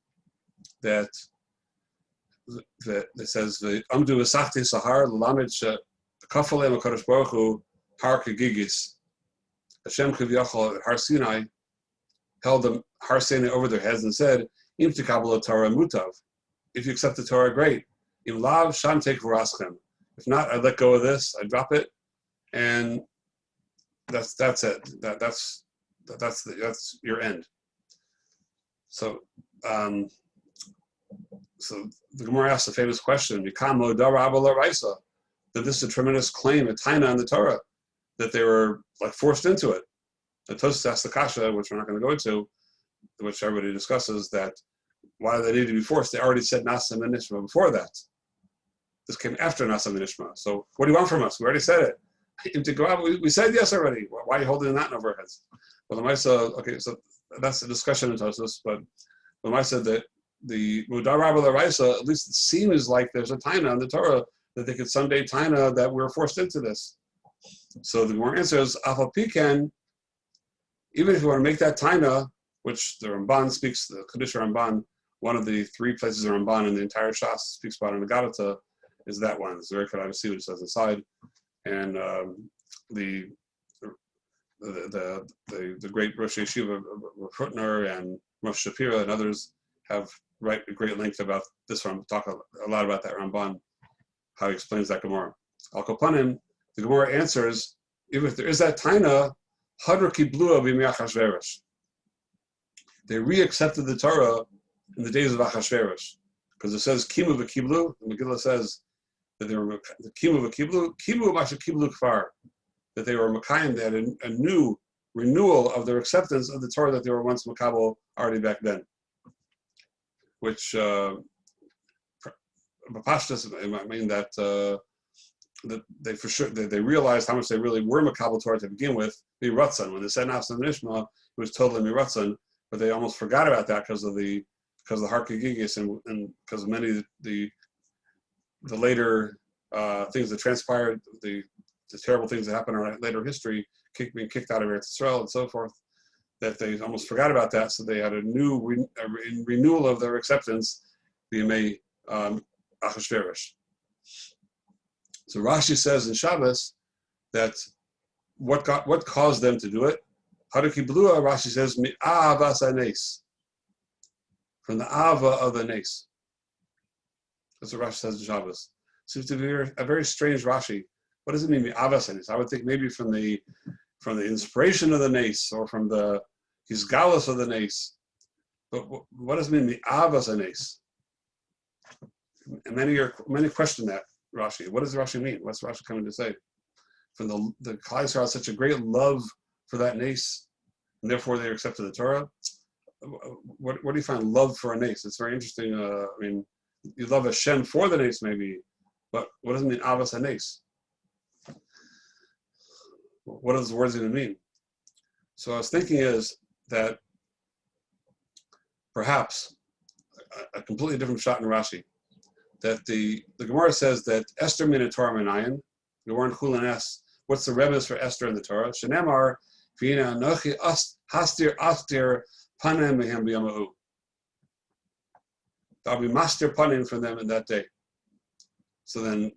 that says the Amdu v'sachti sahar l'lamed shekafalei HaKadosh Baruch Hu har kegigis. Hashem kiviyachol at Har Sinai held the Har Sinai over their heads and said, Im tikabel Torah mutav. If you accept the Torah, great. Im lav sham take v'raschem. If not, I'd let go of this. I'd drop it, and that's it. That's your end. So. So the Gemara asks the famous question, that this is a tremendous claim, a taina on the Torah, that they were like forced into it. The Tosfos asks the kasha, which we're not going to go into, which everybody discusses, that why do they need to be forced? They already said Nasa Minishma before that. This came after Nasa Minishma. So what do you want from us? We already said it. We said yes already. Why are you holding that over our heads? Well, the Maisa, okay, so that's a discussion in Tosfos, but the Maisa said that the Mudar Rabba L'Raisa, at least it seems like there's a taina on the Torah that they could someday taina that we're forced into this. So the Gemara answers, Afal Piken, even if you want to make that taina, which the Ramban speaks, the Kaddish Ramban, one of the three places of Ramban in the entire Shas speaks about in the Gadata, is that one. It's very good to see what it says inside. And the great Rosh Yeshiva Rutner and Rosh Shapira and others have write a great length about this one, talk a lot about that Ramban, how he explains that Gemara. Al Kopanim, the Gemara answers, even if there is that taina, Hadra Kiblua b'Yimei Achashverosh. They re-accepted the Torah in the days of Achashverosh, because it says Kimu v'Kiblu. The Megillah says that they were Kimu v'Kiblu, Kimu Masha Kiblu Kfar, that they were Makayim. They had a new renewal of their acceptance of the Torah that they were once Makabel already back then. Which Pashtas, I mean that they for sure they realized how much they really were Makabel Torah to begin with. Miratzon, when they said Nafs and Nishma, it was totally Miratzon, but they almost forgot about that because of the Harkigigis and because of many of the later things that transpired, the terrible things that happened in our later history, being kicked out of Eretz Yisrael and so forth. That they almost forgot about that, so they had a new renewal of their acceptance, the Yemei Achashverosh. So Rashi says in Shabbos that what caused them to do it? Hadaki Blua, Rashi says, Mi'avas Nes, from the Ava of the Nes. That's what Rashi says in Shabbos. Seems to be a very strange Rashi. What does it mean, Mi'avas Nes? I would think maybe from the inspiration of the Nes, or from the he's galus of the nace. But what does it mean, the avas a nace? And many question that, Rashi. What does Rashi mean? What's Rashi coming to say? From the Klal Yisrael had such a great love for that nace, and therefore they accepted the Torah. What do you find love for a nace? It's very interesting. I mean, you love Hashem for the nace, maybe, but what does it mean, avas a nace? What does the words even mean? So I was thinking is that perhaps a completely different shot in Rashi, that the Gemara says that Esther min Torah minayin, Gemara in Chulin asks, what's the rebbe for Esther in the Torah? Shenemar, v'ina nochi hastir panim mehem b'yamahu. I'll be master panim from them in that day. So then,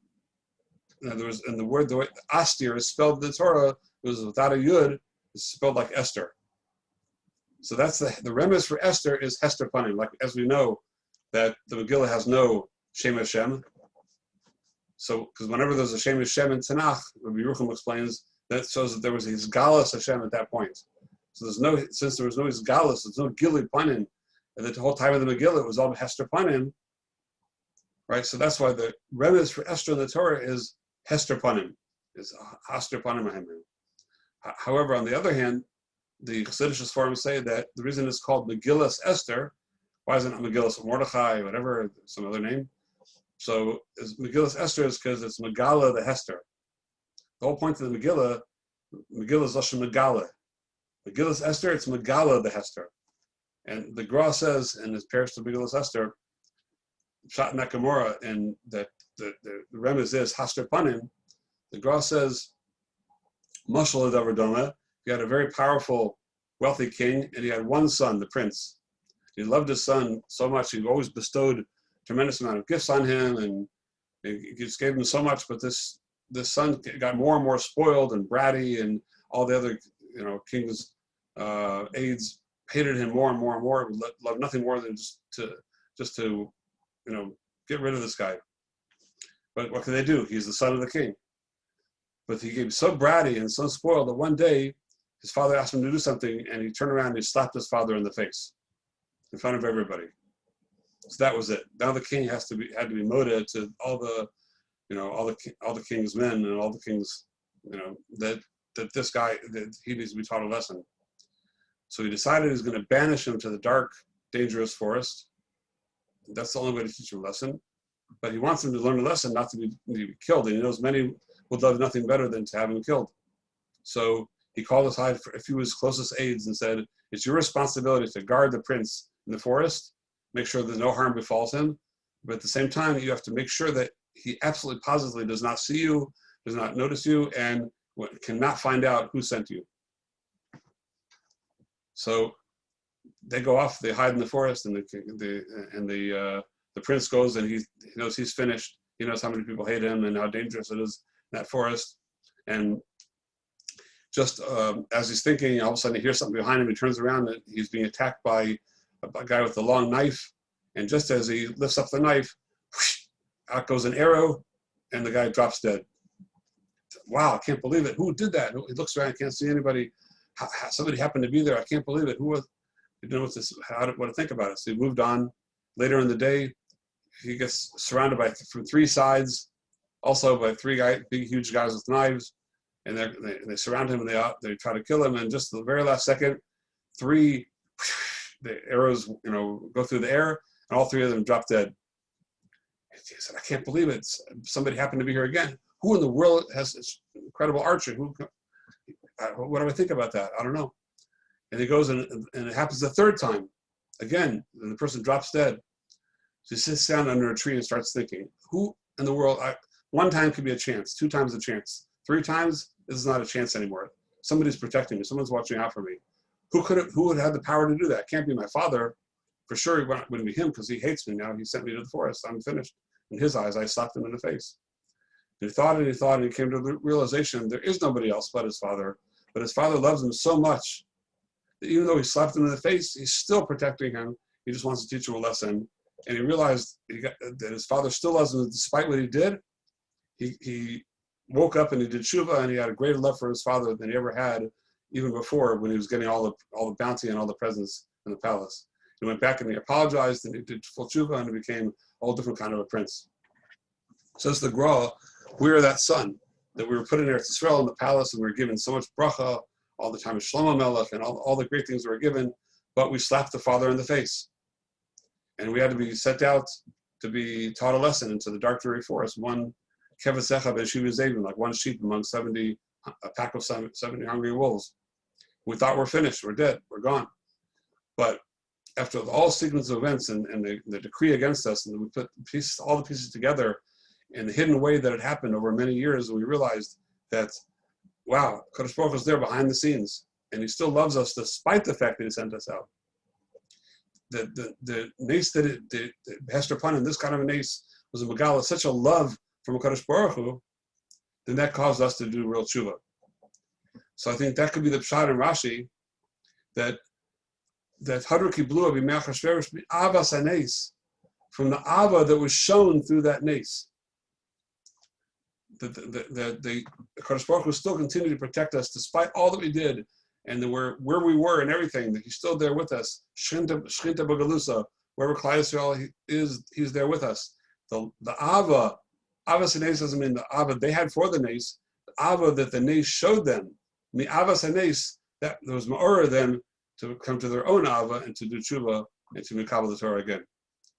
in other words, and the word, the way astir is spelled in the Torah, it was without a yud, it's spelled like Esther. So that's the remes for Esther is Hester panim. Like as we know, that the Megillah has no Shem Hashem. So, because whenever there's a Shem Hashem in Tanakh, Rabbi Yerucham explains that shows that there was his galus Hashem at that point. So since there was no his galus, there's no Gili panim, and the whole time of the Megillah it was all Hester panim, right? So that's why the remes for Esther in the Torah is Hester panim, is Hester panim. However, on the other hand, the Chassidish forums say that the reason it's called Megillas Esther, why isn't it Megillas Mordechai, whatever, some other name? So Megillas Esther is because it's Megala the Hester. The whole point of the Megillah is Lashon Megala. Megillas Esther, it's Megala the Hester. And the Gra says in his parish to Megillas Esther, Shat Nakamura, and that the remez is Hester Panim, the Gra says, Mashal Adavar Doma, he had a very powerful, wealthy king, and he had one son, the prince. He loved his son so much, he always bestowed a tremendous amount of gifts on him, and he just gave him so much, but this son got more and more spoiled and bratty, and all the other king's aides hated him more and more and more, loved nothing more than just to get rid of this guy. But what can they do? He's the son of the king. But he became so bratty and so spoiled that one day his father asked him to do something, and he turned around and he slapped his father in the face in front of everybody. So that was it. Now the king had to be moda to all the king's men and all the king's that this guy, that he needs to be taught a lesson. So he decided he was going to banish him to the dark, dangerous forest. That's the only way to teach him a lesson. But he wants him to learn a lesson, not to be killed. And he knows many would love nothing better than to have him killed. So he called aside a few of his closest aides and said, it's your responsibility to guard the prince in the forest, make sure that no harm befalls him. But at the same time, you have to make sure that he absolutely positively does not see you, does not notice you, and cannot find out who sent you. So they go off, they hide in the forest, and the prince goes, and he knows he's finished. He knows how many people hate him and how dangerous it is in that forest. And just as he's thinking, all of a sudden he hears something behind him. He turns around, and he's being attacked by a guy with a long knife. And just as he lifts up the knife, whoosh, out goes an arrow, and the guy drops dead. Wow, I can't believe it. Who did that? He looks around, can't see anybody. Somebody happened to be there. I can't believe it. Who was? He didn't know what to think about it. So he moved on. Later in the day, he gets surrounded from three sides, also by three big, huge guys with knives, and they surround him, and they try to kill him. And just the very last second, the arrows go through the air, and all three of them drop dead. He said, I can't believe it. Somebody happened to be here again. Who in the world has this incredible archer? What do I think about that? I don't know. And he goes, and it happens the third time. Again, the person drops dead. So he sits down under a tree and starts thinking, who in the world, one time could be a chance, 2 times a chance, 3 times, this is not a chance anymore. Somebody's protecting me, someone's watching out for me. Who would have the power to do that? It can't be my father. For sure it wouldn't be him, because he hates me now. He sent me to the forest. I'm finished. In his eyes, I slapped him in the face. And he thought, and he came to the realization there is nobody else but his father. But his father loves him so much that even though he slapped him in the face, he's still protecting him. He just wants to teach him a lesson. And he realized that his father still loves him despite what he did. He woke up and he did tshuva, and he had a greater love for his father than he ever had even before when he was getting all the bounty and all the presents in the palace. He went back and he apologized and he did full tshuva and he became a whole different kind of a prince. Says the Gra, we are that son that we were put in Eretz Yisrael in the palace and we were given so much bracha all the time of Shlomo Melech and all the great things we were given, but we slapped the father in the face. And we had to be sent out to be taught a lesson into the dark, dreary forest. One kevasecha b'shiva zevim, like one sheep among 70, a pack of 70 hungry wolves. We thought we're finished, we're dead, we're gone. But after all sequence of events and the decree against us, and we put all the pieces together in the hidden way that it happened over many years, we realized that, wow, Kadosh Baruch Hu is there behind the scenes, and he still loves us despite the fact that he sent us out. The nace that Hester Panim, this kind of a nace, was a megala, such a love from Kadosh Baruch Hu, then that caused us to do real tshuva. So I think that could be the pshat in Rashi, that Hadru Kiblu Abimachashverish Avas Hanes, from the Ava that was shown through that nace. The Kadosh Baruch Hu still continued to protect us despite all that we did, and where we were and everything, that he's still there with us. Shchinta B'Galusa, wherever Klal Yisrael is, he's there with us. The Ava Hanes doesn't mean the Ava they had for the nace, the Ava that the nace showed them. The Avas Hanes, that there was Ma'orah then to come to their own Ava and to do tshuva and to Mikabel the Torah again.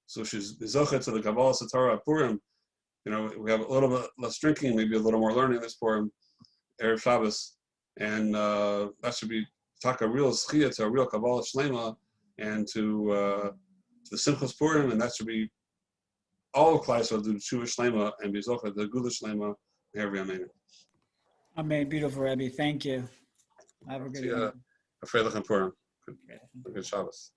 So she's Zocha to the Kabbalah Torah Purim. We have a little bit less drinking, maybe a little more learning this Purim, Erev Shabbos, and that should be a real Schia to a real Kabbalah Shlema and to the Simchas Purim, and that should be all of Klal Yisrael do tshuva Shlema and be Zocha the Gula Shlema. Every Amen. Amen. Beautiful, Rebbe. Thank you. Have a good day. Afreilach and Purim. Good Shabbos.